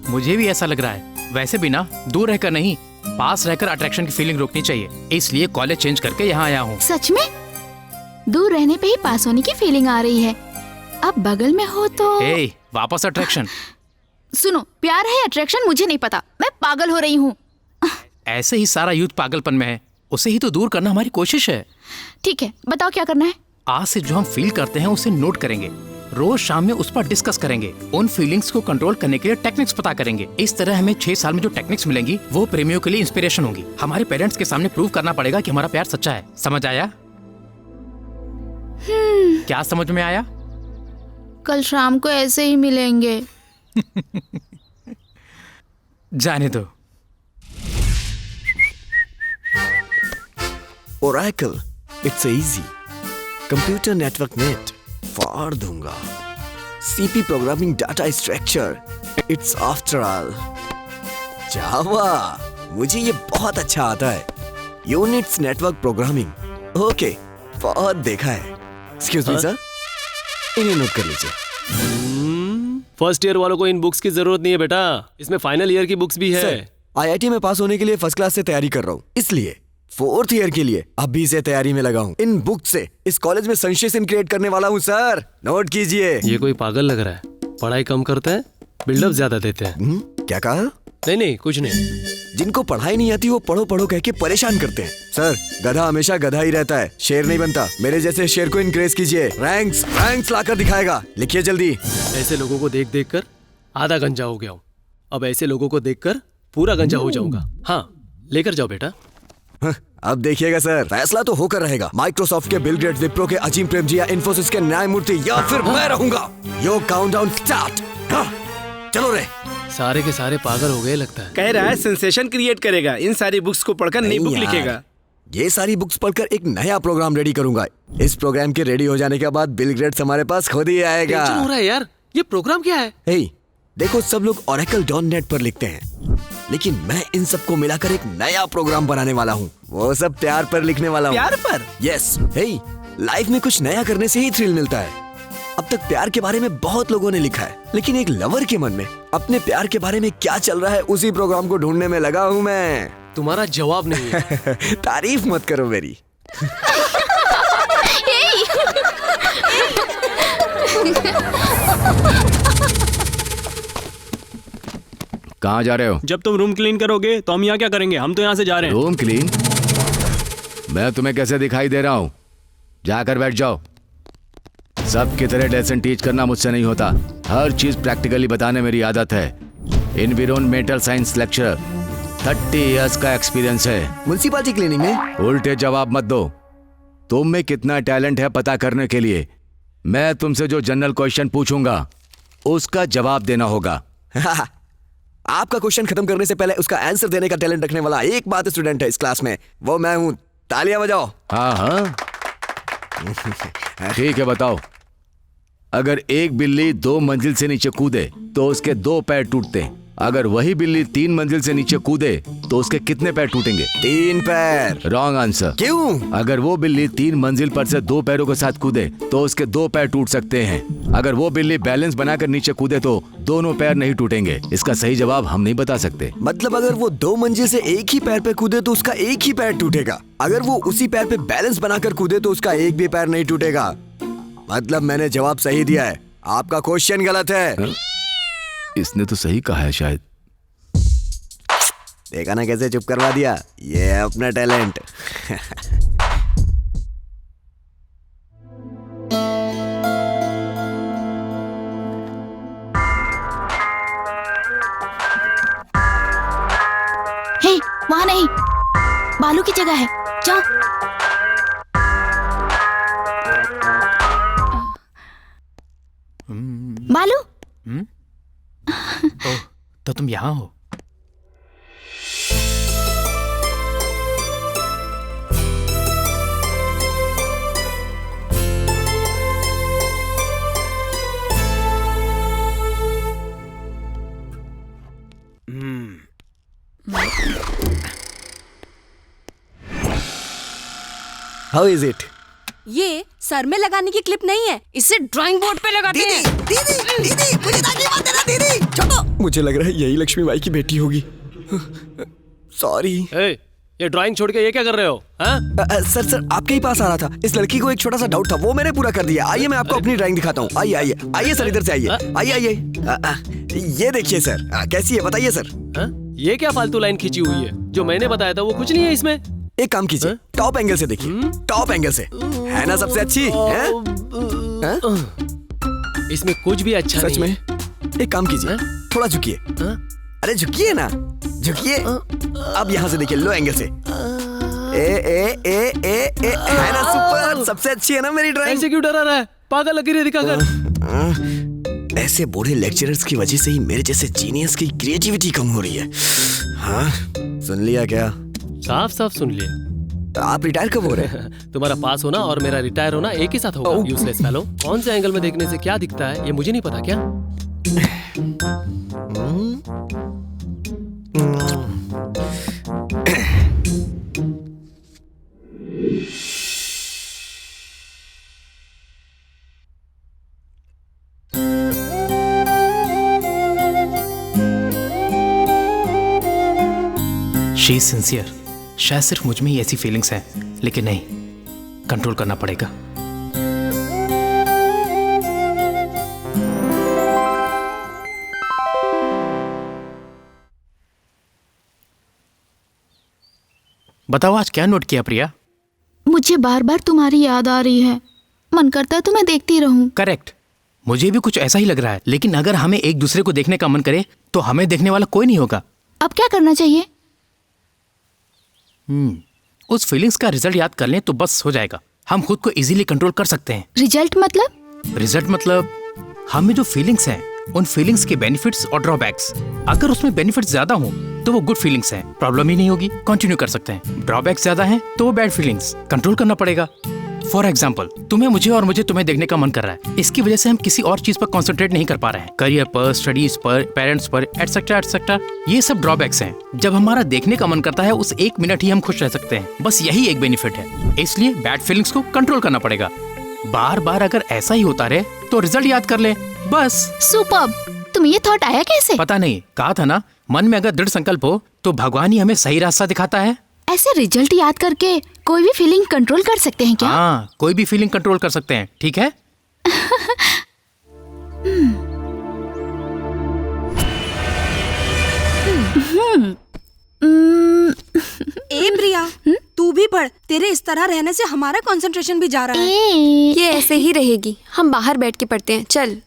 मुझे भी ऐसा लग रहा है। वैसे भी ना, दूर रहकर नहीं, पास रहकर अट्रैक्शन की फीलिंग रोकनी चाहिए, इसलिए कॉलेज चेंज करके यहाँ आया हूँ। सच में? दूर रहने पे ही पास होने की फीलिंग आ रही है, अब बगल में हो तो। वापस अट्रैक्शन। सुनो, प्यार है अट्रैक्शन मुझे नहीं पता, मैं पागल हो रही हूँ। ऐसे ही सारा यूथ पागलपन में है, उसे ही तो दूर करना हमारी कोशिश है। ठीक है, बताओ क्या करना है? आज से जो हम फील करते हैं उसे नोट करेंगे, रोज शाम में उस पर डिस्कस करेंगे, उन फीलिंग्स को कंट्रोल करने के लिए टेक्निक्स पता करेंगे। इस तरह हमें 6 साल में जो टेक्निक्स मिलेंगी वो प्रेमियों के लिए इंस्पिरेशन होंगी। हमारे पेरेंट्स के सामने प्रूव करना पड़ेगा कि हमारा प्यार सच्चा है। समझ आया? क्या समझ में आया? कल शाम को ऐसे ही मिलेंगे। जाने दो। Oracle, it's easy. Computer network net, फाड़ दूंगा. CP programming data structure, it's after all. Java, मुझे ये बहुत अच्छा आता है. Unix network programming, okay, बहुत देखा है. Excuse me sir, इन्हें नोट कर लीजिए. फर्स्ट ईयर वालों को इन बुक्स की जरूरत नहीं है बेटा, इसमें फाइनल ईयर की बुक्स भी है। सर, IIT में पास होने के लिए फर्स्ट क्लास से तैयारी कर रहा हूँ, इसलिए 4th ईयर के लिए अभी से तैयारी में लगा हूँ। इन बुक से इस कॉलेज में सेंसेशन क्रिएट करने वाला हूँ सर, नोट कीजिए। ये कोई पागल लग रहा है, पढ़ाई कम करते हैं, बिल्डअप ज्यादा देते हैं। क्या कहा? नहीं कुछ नहीं। जिनको पढ़ाई नहीं आती वो पढ़ो पढ़ो कह के परेशान करते हैं। सर, गधा हमेशा गधा ही रहता है, शेर नहीं बनता। मेरे जैसे शेर को इनक्रेज कीजिए, रैंक्स लाकर दिखाएगा। लिखिए जल्दी। ऐसे लोगों को देख कर आधा गंजा हो गया हूँ, अब ऐसे लोगों को देखकर पूरा गंजा हो जाऊंगा। हाँ, लेकर जाओ बेटा। अब देखिएगा सर, फैसला तो होकर रहेगा। माइक्रोसॉफ्ट के बिल गेट्स, विप्रो के अजीम प्रेमजी या इन्फोसिस के न्यायमूर्ति, या फिर मैं रहूंगा। यो काउंटडाउन स्टार्ट। चलो रे। सारे के सारे पागल हो गए लगता है। कह रहा है सेंसेशन क्रिएट करेगा, इन सारी बुक्स को पढ़कर नई बुक लिखेगा। ये सारी बुक्स पढ़कर एक नया प्रोग्राम रेडी करूंगा। इस प्रोग्राम के रेडी हो जाने के बाद बिल गेट्स हमारे पास खुद ही आएगा। टेंशन हो रहा है यार, ये प्रोग्राम क्या है? देखो, सब लोग Oracle.net पर लिखते हैं, लेकिन मैं इन सबको मिलाकर एक नया प्रोग्राम बनाने वाला हूँ। वो सब प्यार पर लिखने वाला हूँ। प्यार पर? यस। लाइफ में कुछ नया करने से ही थ्रिल मिलता है। अब तक प्यार के बारे में बहुत लोगों ने लिखा है, लेकिन एक लवर के मन में अपने प्यार के बारे में क्या चल रहा है, उसी प्रोग्राम को ढूंढने में लगा हूँ मैं। तुम्हारा जवाब नहीं है। तारीफ मत करो मेरी। कहाँ जा रहे हो? जब तुम रूम क्लीन करोगे तो हम यहाँ क्या करेंगे? हम तो यहाँ से जा रहे हैं। Room clean? मैं तुम्हें कैसे दिखाई दे रहा हूँ? जाकर बैठ जाओ। सबकी तरह लेसन टीच करना मुझसे नहीं होता, हर चीज प्रैक्टिकली बताने मेरी आदत है। एनवायरमेंटल साइंस लेक्चरर, 30 इयर्स का एक्सपीरियंस है। म्युनिसिपैलिटी क्लीनिंग में? उल्टे जवाब मत दो। तुम में कितना टैलेंट है पता करने के लिए मैं तुमसे जो जनरल क्वेश्चन पूछूंगा उसका जवाब देना होगा। आपका क्वेश्चन खत्म करने से पहले उसका आंसर देने का टैलेंट रखने वाला एक बात स्टूडेंट है इस क्लास में, वो मैं हूँ। तालियां बजाओ। हाँ। ठीक है, बताओ। अगर एक बिल्ली 2 मंजिल से नीचे कूदे तो उसके 2 पैर टूटते हैं। अगर वही बिल्ली 3 मंजिल से नीचे कूदे तो उसके कितने पैर टूटेंगे? 3 पैर। Wrong answer. क्यों? अगर वो बिल्ली 3 मंजिल पर से 2 पैरों के साथ कूदे तो उसके 2 पैर टूट सकते हैं। अगर वो बिल्ली बैलेंस बनाकर नीचे कूदे तो दोनों पैर नहीं टूटेंगे। इसका सही जवाब हम नहीं बता सकते। मतलब अगर वो 2 मंजिल से एक ही पैर पे कूदे तो उसका एक ही पैर टूटेगा। अगर वो उसी पैर पे बैलेंस बनाकर कूदे तो उसका एक भी पैर नहीं टूटेगा। मतलब मैंने जवाब सही दिया है, आपका क्वेश्चन गलत है। इसने तो सही कहा है शायद। देखा ना कैसे चुप करवा दिया, ये है अपना टैलेंट। हे, वहाँ नहीं, बालू की जगह है, जाओ। बालू? ओह, तो तुम यहाँ हो? How is it? ये सर में लगाने की क्लिप नहीं है, इसे ड्राइंग बोर्ड पे लगाते हैं। दीदी, मुझे ताकि मत देना दीदी। छोड़ो। मुझे लग रहा है यही लक्ष्मी बाई की बेटी होगी। सॉरी। ये ड्राइंग छोड़ के ये क्या कर रहे हो? सर आपके ही पास आ रहा था। इस लड़की को एक छोटा सा डाउट था, वो मैंने पूरा कर दिया। आइए मैं आपको अपनी ड्राइंग दिखाता हूँ। आइए सर, इधर से आइए। ये देखिए सर, कैसी है बताइए सर। ये क्या फालतू लाइन खींची हुई है? जो मैंने बताया था वो कुछ नहीं है इसमें। एक काम कीजिए, टॉप एंगल से देखिए। टॉप एंगल से है ना सबसे अच्छी है? इसमें कुछ भी अच्छा सच नहीं में? एक काम कीजिए, थोड़ा झुकिए। अरे झुकिए ना, झुकिए। अब यहाँ से देखिए, लो एंगल से। है ना सुपर? सबसे अच्छी है ना मेरी ड्राइंग? ऐसे क्यों डरा रहा है? पागल लकीर है, दिखाकर। ऐसे बूढ़े लेक्चरर्स की वजह से ही मेरे जैसे जीनियस की क्रिएटिविटी कम हो रही है। हाँ, सुन लिया क्या? साफ साफ सुन लिया। आप रिटायर कब हो रहे हैं? तुम्हारा पास होना और मेरा रिटायर होना एक ही साथ होगा। Useless fellow. कौन से एंगल में देखने से क्या दिखता है ये मुझे नहीं पता क्या? She is sincere. शायद सिर्फ मुझ में ही ऐसी फीलिंग्स हैं, लेकिन नहीं, कंट्रोल करना पड़ेगा। बताओ आज क्या नोट किया प्रिया? मुझे बार बार तुम्हारी याद आ रही है, मन करता है तुम्हें देखती रहूं। करेक्ट, मुझे भी कुछ ऐसा ही लग रहा है। लेकिन अगर हमें एक दूसरे को देखने का मन करे तो हमें देखने वाला कोई नहीं होगा। अब क्या करना चाहिए? उस फीलिंग्स का रिजल्ट याद कर लें तो बस हो जाएगा। हम खुद को इजीली कंट्रोल कर सकते हैं। रिजल्ट मतलब हमें जो फीलिंग्स हैं उन फीलिंग्स के बेनिफिट्स और ड्रॉबैक्स। अगर उसमें बेनिफिट्स ज्यादा हो तो वो गुड फीलिंग्स हैं, प्रॉब्लम ही नहीं होगी, कंटिन्यू कर सकते हैं। ड्रॉबैक्स ज्यादा हैं तो वो बैड फीलिंग्स, कंट्रोल करना पड़ेगा। फॉर एग्जाम्पल, तुम्हें मुझे और मुझे तुम्हें देखने का मन कर रहा है, इसकी वजह से हम किसी और चीज पर कॉन्सेंट्रेट नहीं कर पा रहे हैं, करियर पर, स्टडीज पर, पेरेंट्स पर, एटसेट्रा एटसेट्रा। ये सब ड्रॉबैक्स हैं। जब हमारा देखने का मन करता है उस एक मिनट ही हम खुश रह सकते हैं, बस यही एक बेनिफिट है। इसलिए बैड फीलिंग्स को कंट्रोल करना पड़ेगा। बार बार अगर ऐसा ही होता रहे तो रिजल्ट याद कर ले, बस। सुपर्ब! तुम्हें ये थॉट आया कैसे? पता नहीं, कहा था ना, मन में अगर दृढ़ संकल्प हो तो भगवान ही हमें सही रास्ता दिखाता है। ऐसे रिजल्ट याद करके कोई भी फीलिंग कंट्रोल कर सकते हैं क्या? हाँ, कोई भी फीलिंग कंट्रोल कर सकते हैं, ठीक है? ए प्रिया, तू भी पढ़। तेरे इस तरह रहने से हमारा कंसंट्रेशन भी जा रहा है। ये ऐसे ही रहेगी, हम बाहर बैठ के पढ़ते हैं, चल।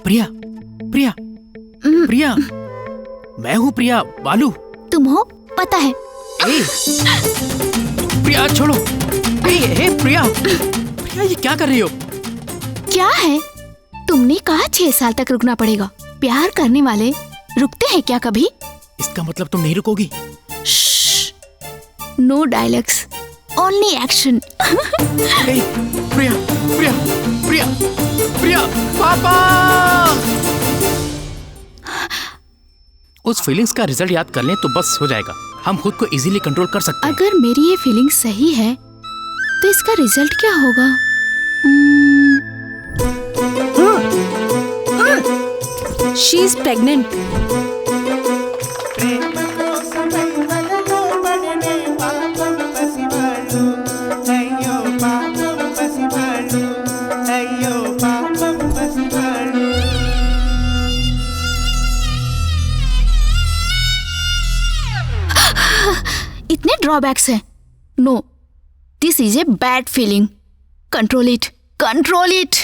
प्रिया, प्रिया, प्रिया, मैं हूँ प्रिया, बालू। तुम हो? पता है। प्रिया छोड़ो। हे प्रिया, प्रिया ये क्या कर रही हो? क्या है? तुमने कहा 6 साल तक रुकना पड़ेगा। प्यार करने वाले रुकते हैं क्या कभी? इसका मतलब तुम नहीं रुकोगी? No dialogues, only action. Priya, Priya, Priya, Priya, पापा! उस फीलिंग्स का रिजल्ट याद कर लें तो बस हो जाएगा। हम खुद को इजीली कंट्रोल कर सकते हैं। अगर मेरी ये फीलिंग सही है तो इसका रिजल्ट क्या होगा? She is pregnant. इतने ड्रॉबैक्स हैं। No, this is a bad feeling. Control it, control it.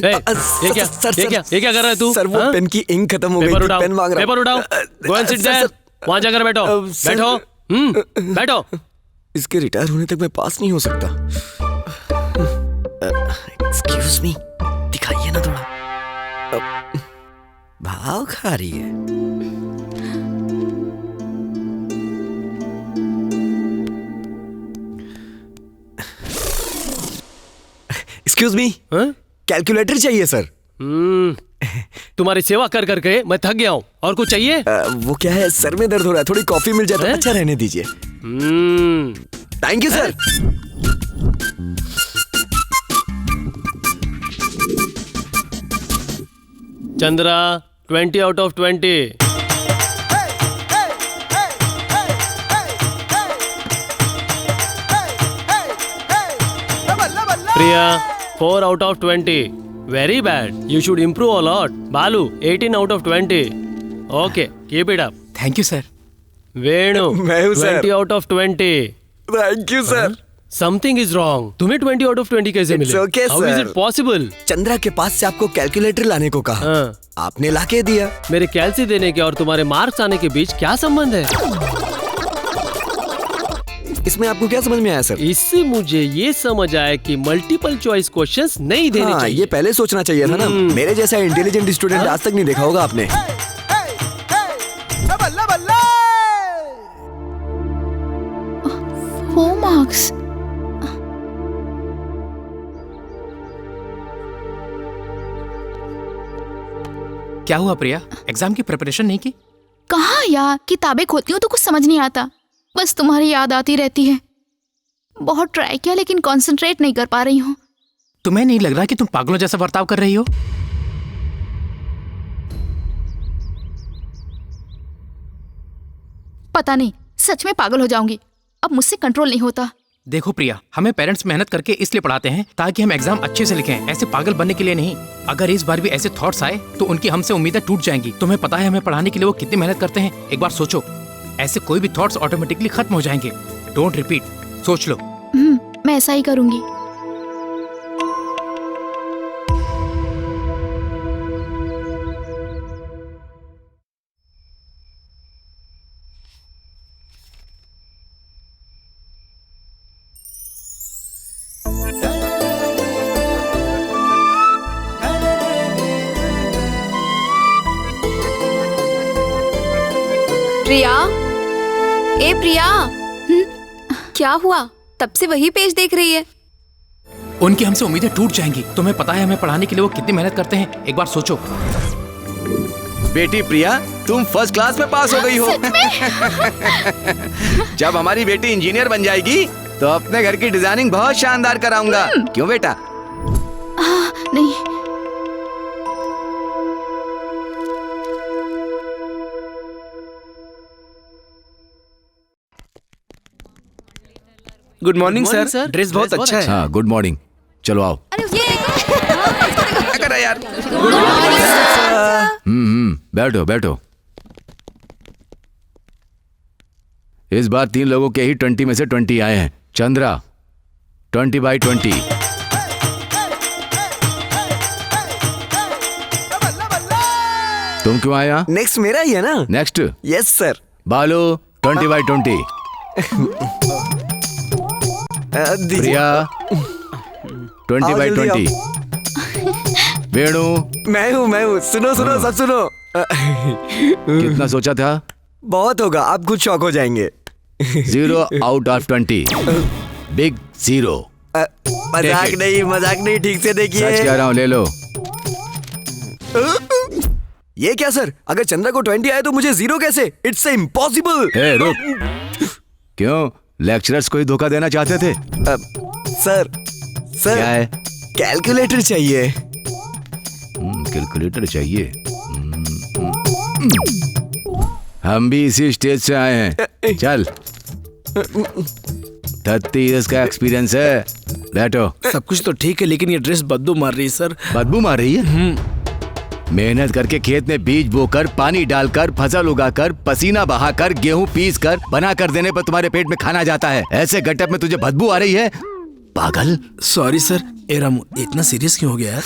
ये क्या कर रहा है तू? सर वो पेन की इंक खत्म हो गई थी, पेन मांग रहा हूं। पेपर उठाओ, गो एंड सिट देयर, वहां जाकर बैठो। बैठो बैठो। इसके रिटायर होने तक मैं पास नहीं हो सकता। एक्सक्यूज मी, दिखाइए ना थोड़ा। भाव खा रही है। एक्सक्यूज मी, कैलकुलेटर चाहिए सर। तुम्हारी सेवा कर करके मैं थक गया हूँ। और कुछ चाहिए? वो क्या है, सर में दर्द हो रहा है, थोड़ी कॉफी मिल जाए तो अच्छा रहने दीजिए। Thank you sir. Chandra 20 out of 20। Priya 4 out of 20। Very bad. You should improve a lot. Balu 18 out of 20। Okay, keep it up. Thank you sir। वेणु मैं हूँ sir. 20 out of 20। Thank you sir. Something is wrong। तुम्हें 20 out of 20 कैसे मिले? okay, How is it possible? Chandra के पास से आपको कैलकुलेटर लाने को कहा। आपने लाके दिया। मेरे कैलसी देने के और तुम्हारे मार्क्स आने के बीच क्या संबंध है? इसमें आपको क्या समझ में आया सर? इससे मुझे ये समझ आया कि मल्टीपल चॉइस क्वेश्चंस नहीं देने चाहिए। ये पहले सोचना चाहिए था ना। मेरे जैसा इंटेलिजेंट स्टूडेंट आज तक नहीं देखा होगा आपने। वो मार्क्स क्या हुआ प्रिया, एग्जाम की प्रिपरेशन नहीं की? कहाँ यार, किताबें खोलती हूँ तो कुछ समझ नहीं आता, बस तुम्हारी याद आती रहती है। बहुत ट्राई किया लेकिन कंसंट्रेट नहीं कर पा रही हूँ। तुम्हें नहीं लग रहा कि तुम पागलों जैसा बर्ताव कर रही हो? पता नहीं, सच में पागल हो जाऊंगी, अब मुझसे कंट्रोल नहीं होता। देखो प्रिया, हमें पेरेंट्स मेहनत करके इसलिए पढ़ाते हैं ताकि हम एग्जाम अच्छे से लिखें, ऐसे पागल बनने के लिए नहीं। अगर इस बार भी ऐसे थॉट्स आए तो उनकी हमसे उम्मीदें टूट जाएंगी। तुम्हें पता है हमें पढ़ाने के लिए वो कितनी मेहनत करते हैं। एक बार सोचो, ऐसे कोई भी थॉट्स ऑटोमेटिकली खत्म हो जाएंगे। डोंट रिपीट, सोच लो। मैं ऐसा ही करूंगी। प्रिया, ए प्रिया, क्या हुआ? तब से वही पेज देख रही है। उनकी हमसे उम्मीदें टूट जाएंगी। तुम्हें पता है हमें पढ़ाने के लिए वो कितनी मेहनत करते हैं। एक बार सोचो। बेटी प्रिया, तुम फर्स्ट क्लास में पास हो गई हो। जब हमारी बेटी इंजीनियर बन जाएगी तो अपने घर की डिजाइनिंग बहुत शानदार कराऊंगा। क्यों बेटा? नहीं। Good morning sir. ड्रेस बहुत अच्छा है। हाँ, गुड मॉर्निंग। चलो आओ। यार। बैठो बैठो। इस बार 3 लोगों के ही 20 में से 20 आए हैं। चंद्रा 20/20। तुम क्यों आया? नेक्स्ट मेरा ही है ना? नेक्स्ट? Yes sir. बालू 20/20। प्रिया 20/20। वेणु मैं हूँ। सुनो सब सुनो। कितना सोचा था? बहुत होगा, आप खुद शॉक हो जाएंगे। 0 out of 20। बिग 0। मजाक नहीं, ठीक से देखिए। सच कह रहा हूँ, ले लो। ये क्या सर, अगर चंद्रा को 20 आए तो मुझे 0 कैसे? It's impossible. रुक। क्यों, लेक्चरर्स को ही धोखा देना चाहते थे? सर क्या है? कैलकुलेटर चाहिए। कैलकुलेटर चाहिए? हम भी इसी स्टेज से आए हैं। चल, 30 इयर्स का एक्सपीरियंस है। बैठो। सब कुछ तो ठीक है लेकिन ये ड्रेस बदबू मार रही है सर। बदबू मार रही है? मेहनत करके खेत में बीज बोकर, पानी डालकर, फसल उगाकर, पसीना बहाकर, गेहूं पीस कर, बना कर देने पर तुम्हारे पेट में खाना जाता है। ऐसे गटअप में तुझे बदबू आ रही है? पागल। सॉरी सर, एरम इतना सीरियस क्यों हो गया यार?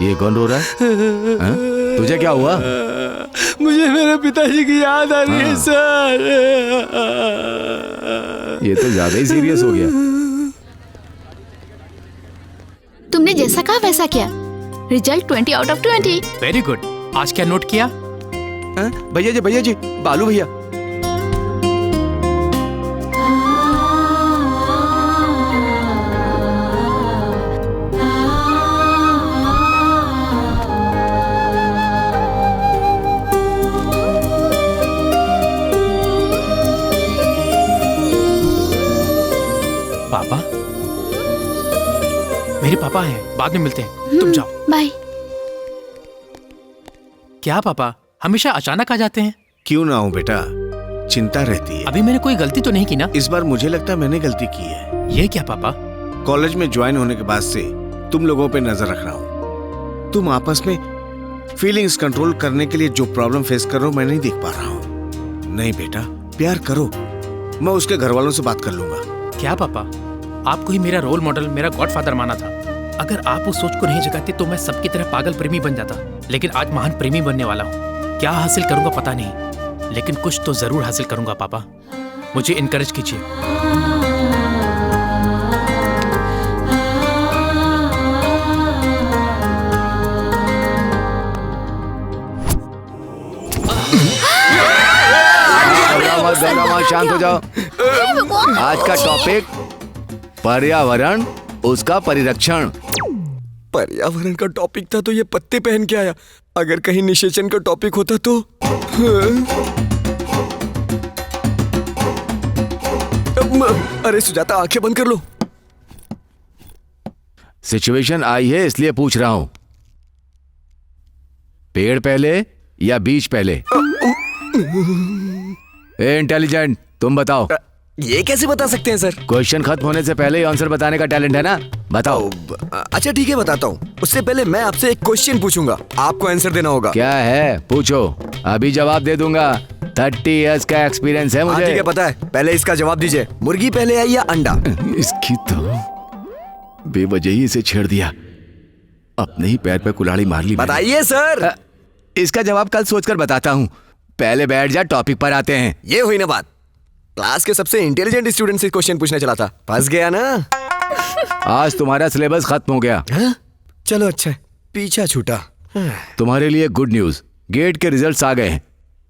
ये कौन रो रहा है? हाँ? तुझे क्या हुआ? मुझे मेरे पिताजी की याद आ रही है सर। ये तो ज्यादा ही सीरियस हो गया। तुमने जैसा कहा वैसा किया। Result 20 out of 20। Very good. आज क्या नोट किया? भैया जी, बालू भैया। पापा, मेरे पापा हैं, बाद में मिलते हैं, तुम जाओ। बाय। क्या पापा हमेशा अचानक आ जाते हैं? क्यों ना हूँ बेटा, चिंता रहती है। अभी मैंने कोई गलती तो नहीं की ना? इस बार मुझे लगता है मैंने गलती की है। ये क्या पापा? कॉलेज में ज्वाइन होने के बाद से तुम लोगों पे नजर रख रहा हूँ। तुम आपस में फीलिंग्स कंट्रोल करने के लिए जो प्रॉब्लम फेस कर रहे हो मैं नहीं देख पा रहा हूँ। नहीं बेटा, प्यार करो, मैं उसके घर वालों से बात कर लूंगा। क्या पापा, आपको ही मेरा रोल मॉडल, मेरा गॉडफादर माना था। अगर आप उस सोच को नहीं जगाते तो मैं सबकी तरह पागल प्रेमी बन जाता। लेकिन आज महान प्रेमी बनने वाला हूँ। क्या हासिल करूंगा पता नहीं, लेकिन कुछ तो जरूर हासिल करूंगा। पापा मुझे इनकरेज कीजिए। शांत हो जाओ। आज का टॉपिक पर्यावरण, उसका परिरक्षण। पर्यावरण का टॉपिक था तो ये पत्ते पहन के आया। अगर कहीं निषेचन का टॉपिक होता तो अरे सुजाता, आंखें बंद कर लो। सिचुएशन आई है इसलिए पूछ रहा हूं, पेड़ पहले या बीज पहले? ए इंटेलिजेंट, तुम बताओ। ये कैसे बता सकते हैं सर? क्वेश्चन खत्म होने से पहले ही आंसर बताने का टैलेंट है ना? बताओ। अच्छा ठीक है, बताता हूँ। उससे पहले मैं आपसे एक क्वेश्चन पूछूंगा, आपको आंसर देना होगा। क्या है? पूछो, अभी जवाब दे दूंगा। 30 इयर्स का एक्सपीरियंस है मुझे। ठीक है, पता है। पहले इसका जवाब दीजिए, मुर्गी पहले आई या अंडा? इसकी तो बेवजह ही इसे छेड़ दिया, अपने ही पैर पे कुल्हाड़ी मार ली। बताइए सर। इसका जवाब कल सोचकर बताता हूँ, पहले बैठ जा, टॉपिक पर आते हैं। ये हुई ना बात। क्लास के सबसे इंटेलिजेंट स्टूडेंट से क्वेश्चन पूछने चला था, फंस गया ना। आज तुम्हारा सिलेबस खत्म हो गया। चलो अच्छा, पीछा छूटा। तुम्हारे लिए गुड न्यूज, गेट के रिजल्ट्स आ गए हैं।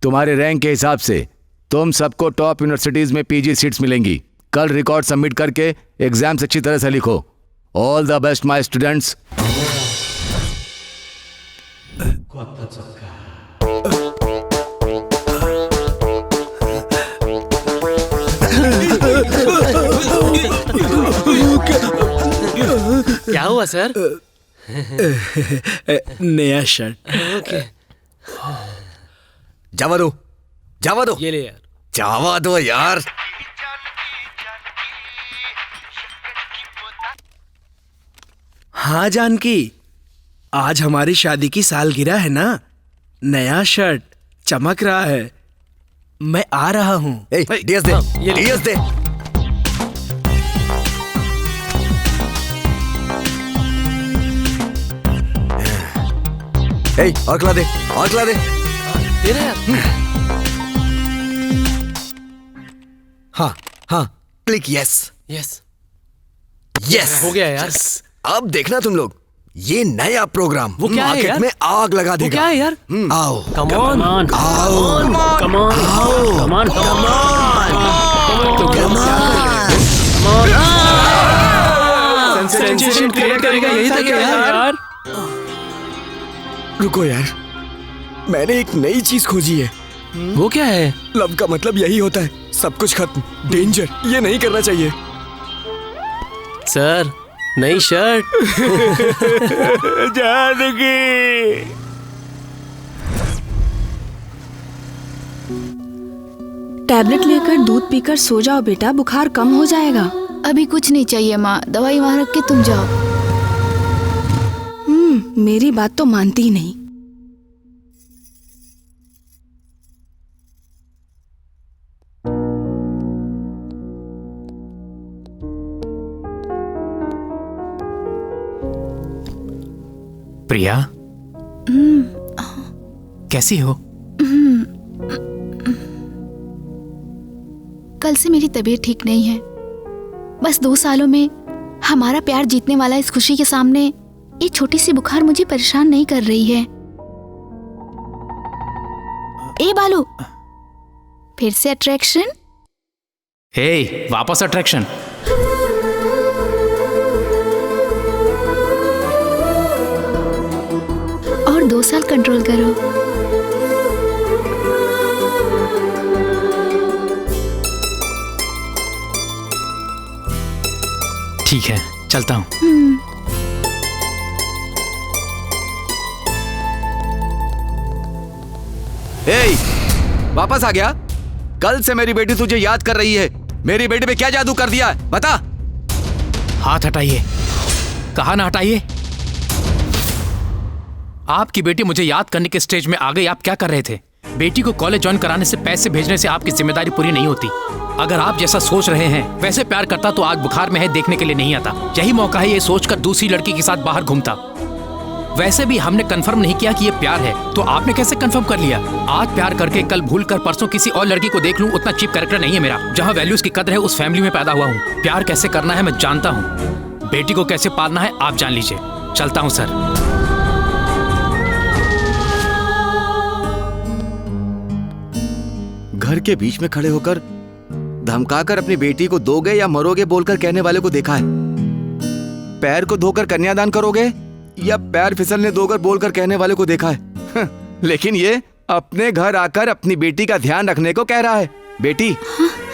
तुम्हारे रैंक के हिसाब से तुम सबको टॉप यूनिवर्सिटीज में पीजी सीट्स मिलेंगी। कल रिकॉर्ड सबमिट करके एग्जाम्स अच्छी तरह से लिखो। All the best my students. क्या हुआ सर? नया शर्ट। जावा दो, जावा दो। ये ले यार। जावा दो यार। हाँ जानकी, आज हमारी शादी की सालगिरह है ना। नया शर्ट चमक रहा है। मैं आ रहा हूँ। डीएस दे, डीएस दे। और खिला दे, और खिला दे। दे रहे यार। हाँ हाँ, क्लिक यस। यस यस हो गया यार। अब देखना तुम लोग, ये नया प्रोग्राम वो क्या है मार्केट यार? में आग लगा देगा। वो क्या है यार? आओ, कम ऑन, आओ, come on, come on, sensation create करेगा, यही था क्या यार? रुको यार, मैंने एक नई चीज खोजी है। वो क्या है? लव का मतलब यही होता है, सब कुछ खत्म, डेंजर। ये नहीं करना चाहिए सर। नई शर्ट। जानकी। टैबलेट लेकर दूध पीकर सो जाओ बेटा, बुखार कम हो जाएगा। अभी कुछ नहीं चाहिए माँ, दवाई वहाँ रख के तुम जाओ। मेरी बात तो मानती ही नहीं। प्रिया, कैसी हो? कल से मेरी तबीयत ठीक नहीं है। बस 2 सालों में हमारा प्यार जीतने वाला इस खुशी के सामने ये छोटी सी बुखार मुझे परेशान नहीं कर रही है। ए बालू, फिर से अट्रैक्शन? हे, वापस अट्रैक्शन? और 2 साल कंट्रोल करो। ठीक है, चलता हूँ। ए, वापस आ गया? कल से मेरी बेटी तुझे याद कर रही है। मेरी बेटी पे क्या जादू कर दिया है, बता। हाथ हटाइए। कहा ना हटाइए। आपकी बेटी मुझे याद करने के स्टेज में आ गई। आप क्या कर रहे थे? बेटी को कॉलेज ज्वाइन कराने से पैसे भेजने से आपकी जिम्मेदारी पूरी नहीं होती। अगर आप जैसा सोच रहे हैं वैसे प्यार करता तो आज बुखार में है, देखने के लिए नहीं आता। यही मौका है ये सोचकर दूसरी लड़की के साथ बाहर घूमता। वैसे भी हमने कंफर्म नहीं किया कि ये प्यार है, तो आपने कैसे कंफर्म कर लिया? आज प्यार करके कल भूल कर परसों किसी और लड़की को देख लूं, उतना चीप कैरेक्टर नहीं है मेरा। जहां वैल्यूज की कदर है उस फैमिली में पैदा हुआ हूं। प्यार कैसे करना है मैं जानता हूं। बेटी को कैसे पालना है आप जान लीजिए। चलता हूं सर। घर के बीच में खड़े होकर धमकाकर अपनी बेटी को दोगे या मरोगे बोलकर कहने वाले को देखा है। पैर को धोकर कन्यादान करोगे या पैर फिसलने दोगर बोलकर कहने वाले को देखा है। लेकिन ये अपने घर आकर अपनी बेटी का ध्यान रखने को कह रहा है। बेटी,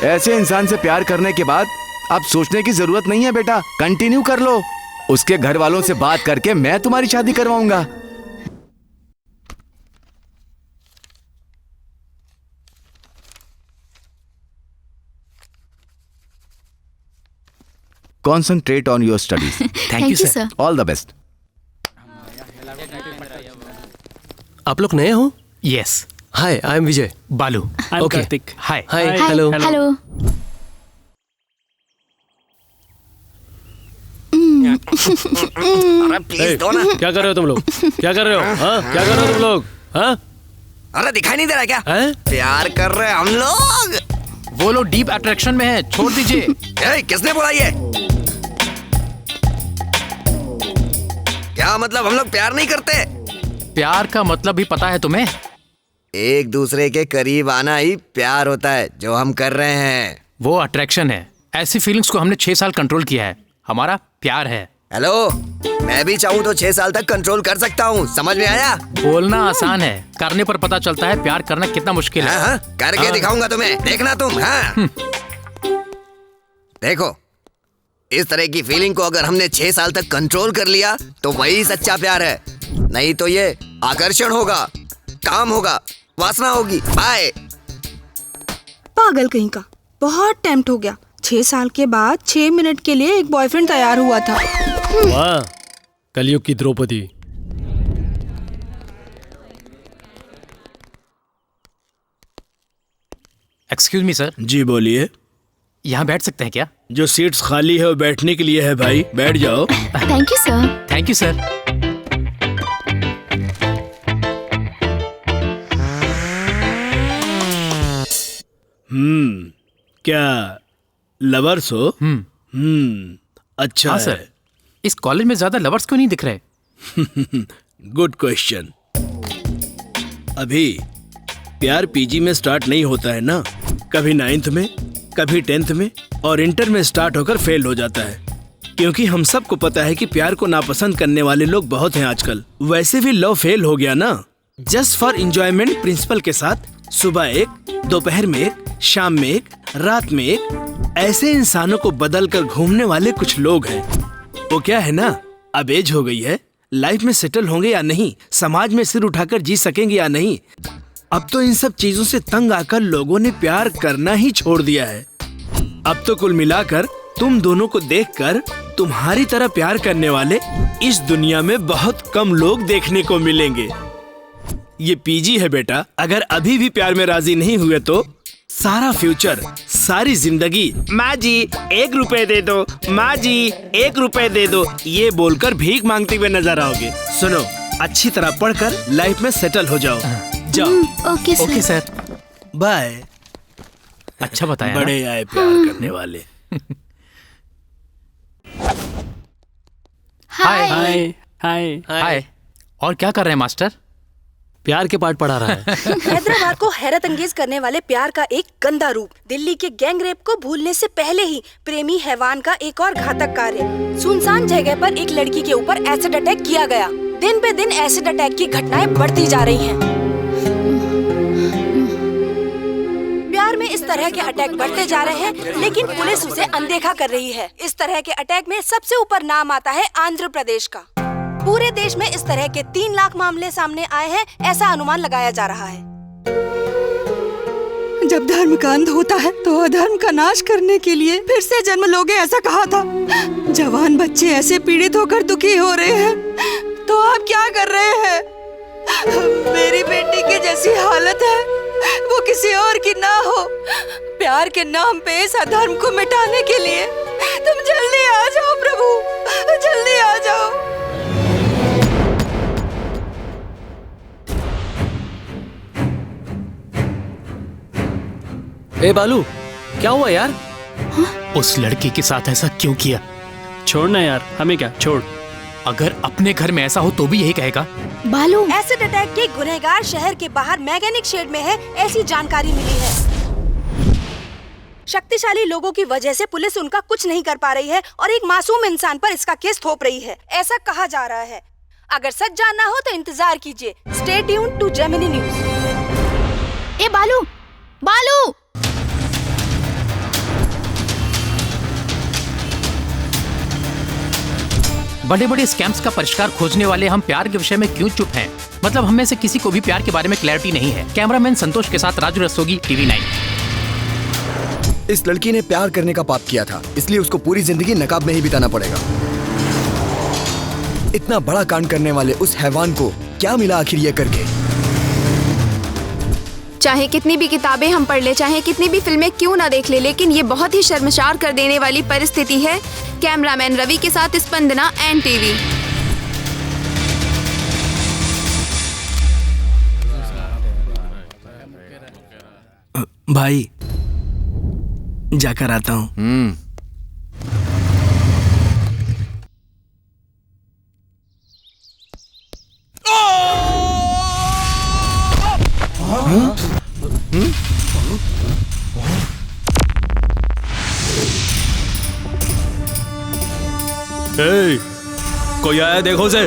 ऐसे इंसान से प्यार करने के बाद अब सोचने की जरूरत नहीं है बेटा, कंटिन्यू कर लो। उसके घर वालों से बात करके मैं तुम्हारी शादी करवाऊंगा। Concentrate on your studies. Thank you, sir. All the best. आप लोग नए हो? Yes. Hi, I am Vijay. बालू. I'm Okay. Karthik. Hi. Hi. Hello. Hello. अरे प्लीज दो ना। क्या कर रहे हो तुम लोग? क्या कर रहे हो? हाँ? क्या कर रहे हो तुम लोग? हाँ? अरे दिखाई नहीं दे रहा क्या? हैं? प्यार कर रहे हैं हम लोग। वो लोग डीप अट्रैक्शन में है, छोड़ दीजिए। ए, किसने बोला ये? क्या मतलब हम लोग प्यार नहीं करते? प्यार का मतलब भी पता है तुम्हें? एक दूसरे के करीब आना ही प्यार होता है जो हम कर रहे हैं। वो अट्रैक्शन है। ऐसी फीलिंग्स को हमने 6 साल कंट्रोल किया है। हमारा प्यार है। हेलो, मैं भी चाहूँ तो 6 साल तक कंट्रोल कर सकता हूँ। समझ में आया? बोलना आसान है, करने पर पता चलता है प्यार करना कितना मुश्किल है। हाँ, करके दिखाऊंगा तुम्हें, देखना तुम। हाँ देखो, इस तरह की फीलिंग को अगर हमने 6 साल तक कंट्रोल कर लिया तो वही सच्चा प्यार है। नहीं तो ये आकर्षण होगा, काम होगा, वासना होगी। बाय। पागल कहीं का, बहुत टेम्प्ट हो गया। 6 साल के बाद 6 मिनट के लिए एक बॉयफ्रेंड तैयार हुआ था। वाह, कलयुग की द्रौपदी। Excuse me sir. जी बोलिए। यहाँ बैठ सकते हैं क्या? जो सीट्स खाली है वो बैठने के लिए है भाई, बैठ जाओ। Thank you sir. Thank you sir. क्या लवर्स हो? अच्छा हाँ है। सर। इस कॉलेज में ज्यादा लवर्स क्यों नहीं दिख रहे? Good question. अभी प्यार पीजी में स्टार्ट नहीं होता है ना, कभी 9th में, कभी 10th में और इंटर में स्टार्ट होकर फेल हो जाता है। क्योंकि हम सबको पता है कि प्यार को नापसंद करने वाले लोग बहुत हैं आजकल। वैसे भी लव फेल हो गया ना, जस्ट फॉर एंजॉयमेंट प्रिंसिपल के साथ सुबह एक, दोपहर में एक, शाम में एक, रात में एक, ऐसे इंसानों को बदल कर घूमने वाले कुछ लोग हैं। वो क्या है ना, अब एज हो गई है, लाइफ में सेटल होंगे या नहीं, समाज में सिर उठाकर जी सकेंगे या नहीं। अब तो इन सब चीजों से तंग आकर लोगों ने प्यार करना ही छोड़ दिया है। अब तो कुल मिलाकर तुम दोनों को देखकर तुम्हारी तरह प्यार करने वाले इस दुनिया में बहुत कम लोग देखने को मिलेंगे। ये पीजी है बेटा, अगर अभी भी प्यार में राजी नहीं हुए तो सारा फ्यूचर, सारी जिंदगी माँ जी 1 रुपए दे दो, माँ जी 1 रुपए दे दो, ये बोलकर भीख मांगते हुए नजर आओगे। सुनो, अच्छी तरह पढ़कर लाइफ में सेटल हो जाओ। जाओ। Okay sir. Okay sir, bye. अच्छा बताया ना? बड़े आए प्यार करने वाले। हाय हाय हाय हाय। और क्या कर रहे हैं मास्टर? प्यार के पाठ पढ़ा रहा है। हैदराबाद को हैरत अंगेज करने वाले प्यार का एक गंदा रूप। दिल्ली के गैंग रेप को भूलने से पहले ही प्रेमी हैवान का एक और घातक कार्य। सुनसान जगह पर एक लड़की के ऊपर एसिड अटैक किया गया। दिन पे दिन एसिड अटैक की घटनाएं बढ़ती जा रही हैं। प्यार में इस तरह के अटैक बढ़ते जा रहे हैं, लेकिन पुलिस उसे अनदेखा कर रही है। इस तरह के अटैक में सबसे ऊपर नाम आता है आंध्र प्रदेश का। पूरे देश में इस तरह के 3 लाख मामले सामने आए हैं, ऐसा अनुमान लगाया जा रहा है। जब धर्म का अंत होता है तो अधर्म का नाश करने के लिए फिर से जन्म लोगे, ऐसा कहा था। जवान बच्चे ऐसे पीड़ित होकर दुखी हो रहे हैं, तो आप क्या कर रहे हैं? मेरी बेटी की जैसी हालत है वो किसी और की ना हो। प्यार के नाम पे इस अधर्म को मिटाने के लिए तुम जल्दी आ जाओ प्रभु, जल्दी आ जाओ। ए बालू, क्या हुआ यार? उस लड़की के साथ ऐसा क्यों किया? छोड़ना यार, हमें क्या, छोड़। अगर अपने घर में ऐसा हो तो भी यही कहेगा। बालू, एसिड अटैक के गुनहगार शहर के बाहर मैकेनिक शेड में है, ऐसी जानकारी मिली है। शक्तिशाली लोगों की वजह से पुलिस उनका कुछ नहीं कर पा रही है और एक मासूम इंसान पर इसका केस थोप रही है, ऐसा कहा जा रहा है। अगर सच जानना हो तो इंतजार कीजिए। Stay tuned to Gemini News. ए बालू, बालू! बड़े बड़े स्कैम्स का परिष्कार खोजने वाले हम प्यार के विषय में क्यों चुप हैं? मतलब हम में से किसी को भी प्यार के बारे में क्लैरिटी नहीं है। कैमरामैन संतोष के साथ राजू रस्तोगी, टीवी 9। इस लड़की ने प्यार करने का पाप किया था, इसलिए उसको पूरी जिंदगी नकाब में ही बिताना पड़ेगा। इतना बड़ा कांड करने वाले उस हैवान को क्या मिला आखिर ये करके? चाहे कितनी भी किताबें हम पढ़ ले, चाहे कितनी भी फिल्में क्यों ना देख ले, लेकिन ये बहुत ही शर्मसार कर देने वाली परिस्थिति है। कैमरामैन रवि के साथ स्पंदना, NTV। भाई जाकर आता हूँ। कोई आया देखो से।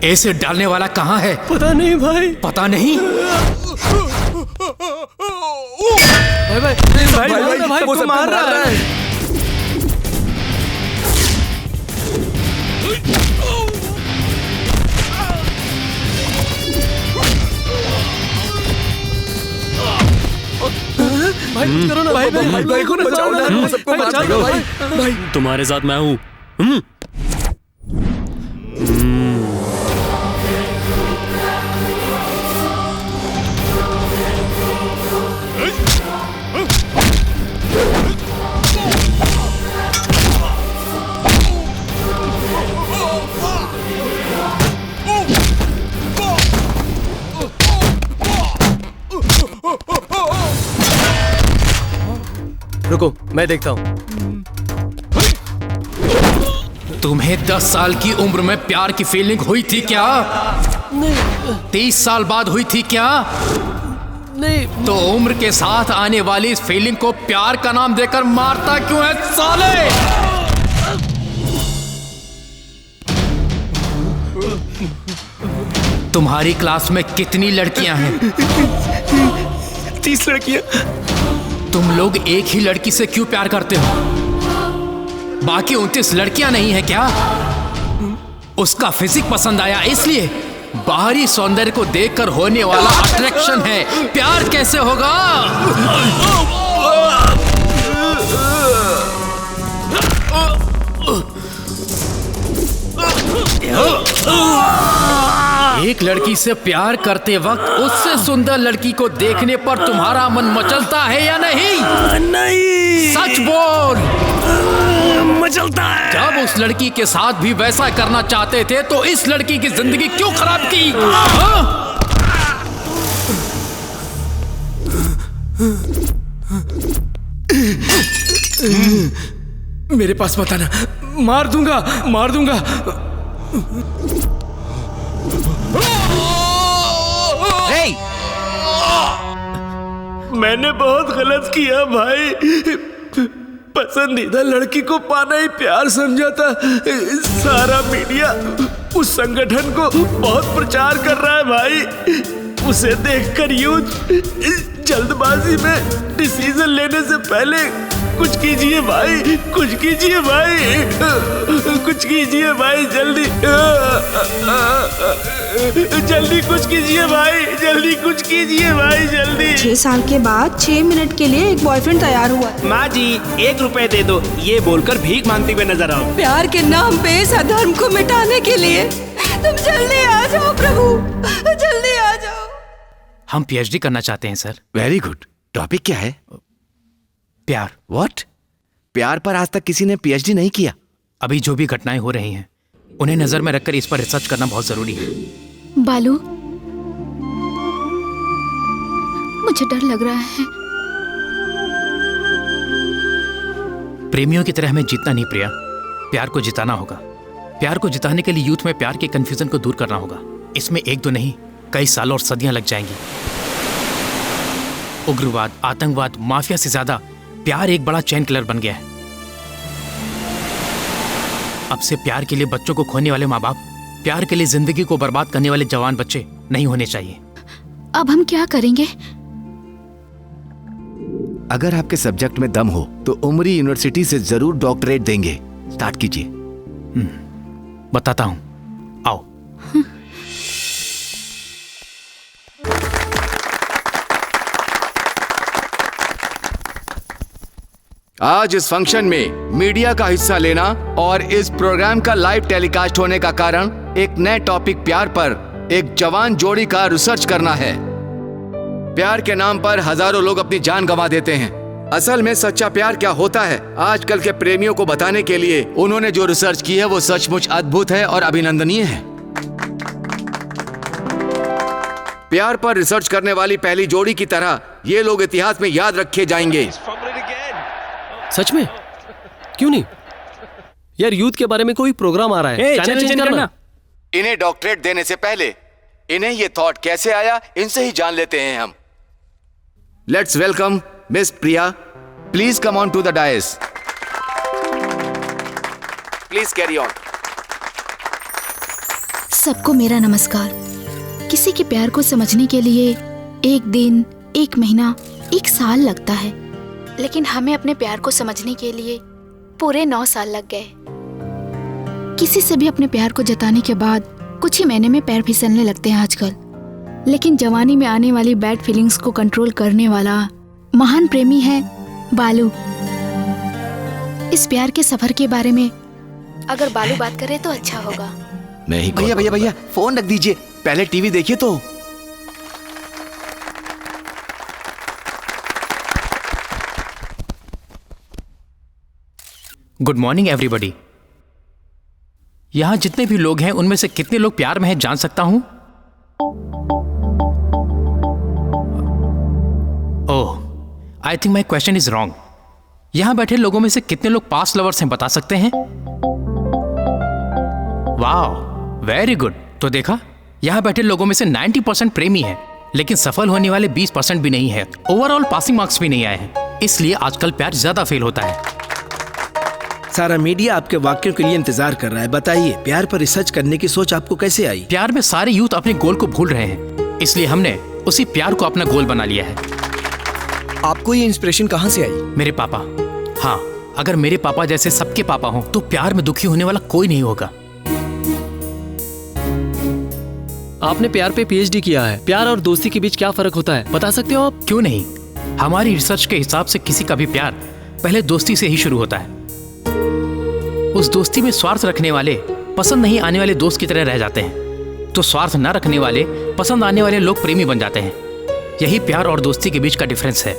एसिड डालने वाला कहाँ है? पता नहीं भाई। पता नहीं? भाई वो सब मार रहा है। भाई करो ना भाई को बचाओ ना, सबको मार देगा भाई। तुम्हारे साथ मैं हूँ। रुको, मैं देखता हूँ। तुम्हें 10 साल की उम्र में प्यार की फीलिंग हुई थी क्या? नहीं। 30 साल बाद हुई थी क्या? नहीं। तो उम्र के साथ आने वाली इस फीलिंग को प्यार का नाम देकर मारता क्यों है साले? तुम्हारी क्लास में कितनी लड़कियां हैं? 30 लड़कियां। तुम लोग एक ही लड़की से क्यों प्यार करते हो? बाकी 29 लड़कियां नहीं है क्या? उसका फिजिक पसंद आया इसलिए? बाहरी सौंदर्य को देखकर होने वाला अट्रैक्शन है, प्यार कैसे होगा? एक लड़की से प्यार करते वक्त उससे सुंदर लड़की को देखने पर तुम्हारा मन मचलता है या नहीं? नहीं। सच बोल। मचलता है। जब उस लड़की के साथ भी वैसा करना चाहते थे तो इस लड़की की जिंदगी क्यों खराब की? मेरे पास मत आना, मार दूंगा, मार दूंगा। मैंने बहुत गलत किया भाई। पसंदीदा लड़की को पाना ही प्यार समझा था। सारा मीडिया उस संगठन को बहुत प्रचार कर रहा है भाई। उसे देखकर यूथ जल्दबाजी में डिसीजन लेने से पहले कुछ कीजिए भाई, कुछ कीजिए भाई, कुछ कीजिए भाई, जल्दी जल्दी कुछ कीजिए भाई, जल्दी कुछ कीजिए भाई, जल्दी। 6 साल के बाद 6 मिनट के लिए एक बॉयफ्रेंड तैयार हुआ। माँ जी 1 रुपए दे दो, ये बोलकर भीख मांगते हुए नजर आओ। प्यार के नाम पे इस अधर्म को मिटाने के लिए तुम जल्दी आ जाओ प्रभु, जल्दी आ जाओ। हम पीएचडी करना चाहते हैं सर। Very good. टॉपिक क्या है? प्यार। व्हाट? प्यार पर आज तक किसी ने पीएचडी नहीं किया? अभी जो भी घटनाएं हो रही हैं उन्हें नजर में रखकर इस पर रिसर्च करना बहुत जरूरी है। बालू, मुझे डर लग रहा है। प्रेमियों की तरह हमें जीतना नहीं प्रिया, प्यार को जिताना होगा। प्यार को जिताने के लिए यूथ में प्यार के कंफ्यूजन को दूर करना होगा। इसमें 1-2 नहीं, कई साल और सदियां लग जाएंगी। उग्रवाद, आतंकवाद, माफिया से ज्यादा प्यार एक बड़ा चेन किलर बन गया है। अब से प्यार के लिए बच्चों को खोने वाले माँ बाप, प्यार के लिए जिंदगी को बर्बाद करने वाले जवान बच्चे नहीं होने चाहिए। अब हम क्या करेंगे? अगर आपके सब्जेक्ट में दम हो तो उमरी यूनिवर्सिटी से जरूर डॉक्टरेट देंगे। स्टार्ट कीजिए। बताता हूं, आओ। आज इस फंक्शन में मीडिया का हिस्सा लेना और इस प्रोग्राम का लाइव टेलीकास्ट होने का कारण एक नए टॉपिक प्यार पर एक जवान जोड़ी का रिसर्च करना है। प्यार के नाम पर हजारों लोग अपनी जान गंवा देते हैं। असल में सच्चा प्यार क्या होता है, आजकल के प्रेमियों को बताने के लिए उन्होंने जो रिसर्च की है वो सचमुच अद्भुत है और अभिनंदनीय है। प्यार पर रिसर्च करने वाली पहली जोड़ी की तरह ये लोग इतिहास में याद रखे जाएंगे। सच में? क्यों नहीं यार, यूथ के बारे में कोई प्रोग्राम आ रहा है, चैनल चेंज करना। इन्हें डॉक्टरेट देने से पहले इन्हें ये थॉट कैसे आया, इनसे ही जान लेते हैं हम। Let's welcome miss Priya. Please come on to the dais. Please carry on. सबको मेरा नमस्कार। किसी के प्यार को समझने के लिए 1 दिन, 1 महीना, 1 साल लगता है, लेकिन हमें अपने प्यार को समझने के लिए पूरे 9 साल लग गए। किसी से भी अपने प्यार को जताने के बाद कुछ ही महीने में पैर फिसलने लगते हैं आजकल। लेकिन जवानी में आने वाली बैड फीलिंग्स को कंट्रोल करने वाला महान प्रेमी है बालू। इस प्यार के सफर के बारे में अगर बालू बात करे तो अच्छा होगा। मैं ही भैया फोन रख दीजिए, पहले टीवी देखिए तो। Good morning everybody. यहां जितने भी लोग हैं उनमें से कितने लोग प्यार में हैं जान सकता हूं? Oh, I think my question is wrong. यहां बैठे लोगों में से कितने लोग पास्ट लवर्स हैं बता सकते हैं? वाह, वेरी गुड। तो देखा, यहां बैठे लोगों में से 90% प्रेमी है, लेकिन सफल होने वाले 20% भी नहीं है। ओवरऑल पासिंग मार्क्स भी नहीं आए हैं, इसलिए आजकल प्यार ज्यादा फेल होता है। सारा मीडिया आपके वाक्यों के लिए इंतजार कर रहा है। बताइए, प्यार पर रिसर्च करने की सोच आपको कैसे आई? प्यार में सारे यूथ अपने गोल को भूल रहे हैं, इसलिए हमने उसी प्यार को अपना गोल बना लिया है। आपको ये इंस्पिरेशन कहाँ से आई? मेरे पापा। हाँ, अगर मेरे पापा जैसे सबके पापा हों तो प्यार में दुखी होने वाला कोई नहीं होगा। आपने प्यार पे पीएचडी किया है, प्यार और दोस्ती के बीच क्या फर्क होता है बता सकते हो आप? क्यों नहीं, हमारी रिसर्च के हिसाब से किसी का भी प्यार पहले दोस्ती से ही शुरू होता है। उस दोस्ती में स्वार्थ रखने वाले पसंद नहीं आने वाले दोस्त की तरह रह जाते हैं, तो स्वार्थ न रखने वाले पसंद आने वाले लोग प्रेमी बन जाते हैं। यही प्यार और दोस्ती के बीच का डिफरेंस है।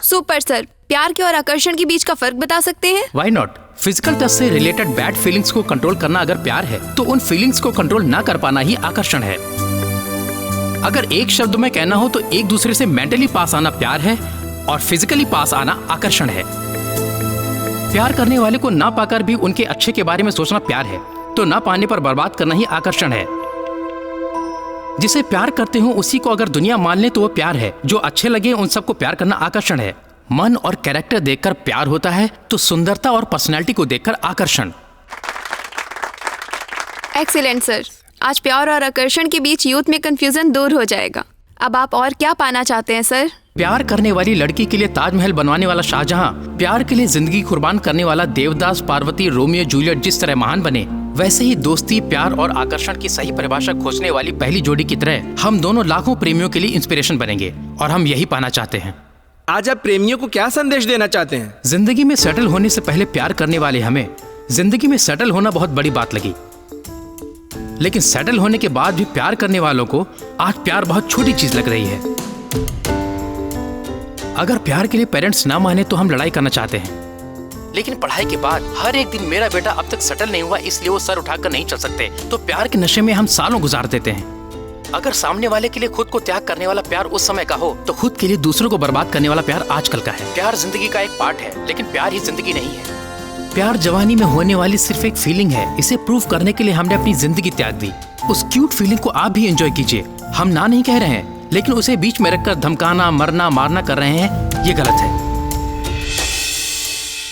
सुपर सर, प्यार के और आकर्षण के बीच का फर्क बता सकते हैं? Why not? फिजिकल टच से रिलेटेड बैड फीलिंग्स को कंट्रोल करना अगर प्यार है, तो उन फीलिंग्स को कंट्रोल ना कर पाना ही आकर्षण है। अगर एक शब्द में कहना हो तो एक दूसरे से मेंटली पास आना प्यार है और फिजिकली पास आना आकर्षण है। प्यार करने वाले को ना पाकर भी उनके अच्छे के बारे में सोचना प्यार है, तो ना पाने पर बर्बाद करना ही आकर्षण है। जिसे प्यार करते हो उसी को अगर दुनिया मान ले तो वो प्यार है। जो अच्छे लगे उन सबको प्यार करना आकर्षण है। मन और कैरेक्टर देखकर प्यार होता है, तो सुंदरता और पर्सनैलिटी को देखकर आकर्षण। एक्सीलेंट सर, आज प्यार और आकर्षण के बीच यूथ में कंफ्यूजन दूर हो जाएगा। अब आप और क्या पाना चाहते हैं सर? प्यार करने वाली लड़की के लिए ताजमहल बनवाने वाला शाहजहां, प्यार के लिए जिंदगी कुर्बान करने वाला देवदास, पार्वती, रोमियो जूलियट जिस तरह महान बने, वैसे ही दोस्ती, प्यार और आकर्षण की सही परिभाषा खोजने वाली पहली जोड़ी की तरह हम दोनों लाखों प्रेमियों के लिए इंस्पिरेशन बनेंगे, और हम यही पाना चाहते हैं। आज आप प्रेमियों को क्या संदेश देना चाहते हैं? जिंदगी में सेटल होने से पहले प्यार करने वाले हमें जिंदगी में सेटल होना बहुत बड़ी बात लगी, लेकिन सेटल होने के बाद भी प्यार करने वालों को आज प्यार बहुत छोटी चीज लग रही है। अगर प्यार के लिए पेरेंट्स ना माने तो हम लड़ाई करना चाहते हैं, लेकिन पढ़ाई के बाद हर एक दिन मेरा बेटा अब तक सेटल नहीं हुआ इसलिए वो सर उठाकर नहीं चल सकते, तो प्यार के नशे में हम सालों गुजार देते हैं। अगर सामने वाले के लिए खुद को त्याग करने वाला प्यार उस समय का हो, तो खुद के लिए दूसरों को बर्बाद करने वाला प्यार आजकल का है। प्यार जिंदगी का एक पार्ट है, लेकिन प्यार ही जिंदगी नहीं है। प्यार जवानी में होने वाली सिर्फ एक फीलिंग है। इसे प्रूव करने के लिए हमने अपनी जिंदगी त्याग दी। उस क्यूट फीलिंग को आप भी एंजॉय कीजिए। हम ना नहीं कह रहे हैं, लेकिन उसे बीच में रखकर धमकाना, मरना, मारना कर रहे हैं, ये गलत है।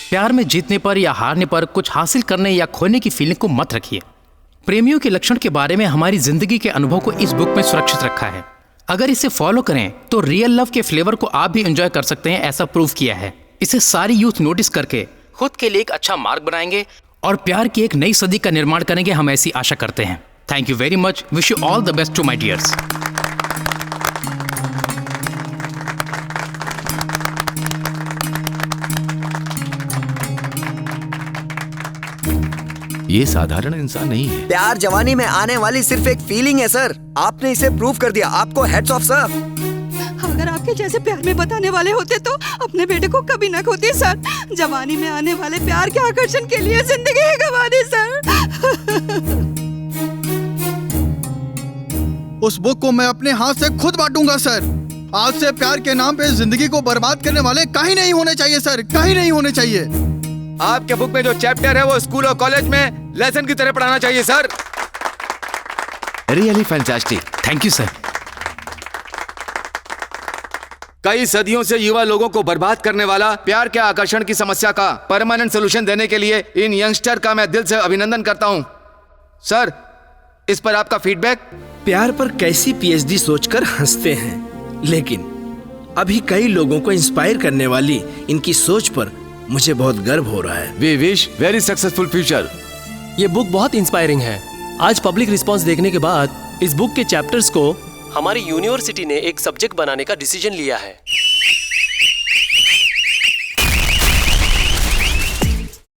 प्यार में जीतने पर या हारने पर, कुछ हासिल करने या खोने की फीलिंग को मत रखिए। प्रेमियों के लक्षण के बारे में हमारी जिंदगी के अनुभव को इस बुक में सुरक्षित रखा है। अगर इसे फॉलो करें तो रियल लव के फ्लेवर को आप भी एंजॉय कर सकते हैं, ऐसा प्रूव किया है। इसे सारी यूथ नोटिस करके खुद के लिए एक अच्छा मार्ग बनाएंगे और प्यार की एक नई सदी का निर्माण करेंगे, हम ऐसी आशा करते हैं। Thank you very much. Wish you all the best to my dears. ये साधारण इंसान नहीं है। प्यार जवानी में आने वाली सिर्फ एक फीलिंग है सर। आपने इसे प्रूव कर दिया। आपको हेड्स ऑफ सर। अगर आपके जैसे प्यार में बताने वाले होते तो अपने बेटे को कभी न खोते सर। जवानी में आने वाले प्यार के आकर्षण के लिए जिंदगी ही गंवा दी सर। उस बुक को मैं अपने हाथ से खुद बांटूंगा सर। आज से प्यार के नाम पे जिंदगी को बर्बाद करने वाले कहीं नहीं होने चाहिए सर, कहीं नहीं होने चाहिए। आपके बुक में जो चैप्टर है वो स्कूल और कॉलेज में लेसन की तरह पढ़ाना चाहिए sir. Really fantastic. Thank you sir. कई सदियों से युवा लोगों को बर्बाद करने वाला प्यार के आकर्षण की समस्या का परमानेंट सोल्यूशन देने के लिए इन यंगस्टर का मैं दिल से अभिनंदन करता हूं। सर, इस पर आपका फीडबैक? प्यार पर कैसी पीएचडी सोचकर हंसते हैं, लेकिन अभी कई लोगों को इंस्पायर करने वाली इनकी सोच पर मुझे बहुत गर्व हो रहा है। We wish very successful future. ये बुक बहुत इंस्पायरिंग है। आज पब्लिक रिस्पांस देखने के बाद इस बुक के चैप्टर्स को हमारी यूनिवर्सिटी ने एक सब्जेक्ट बनाने का डिसीजन लिया है।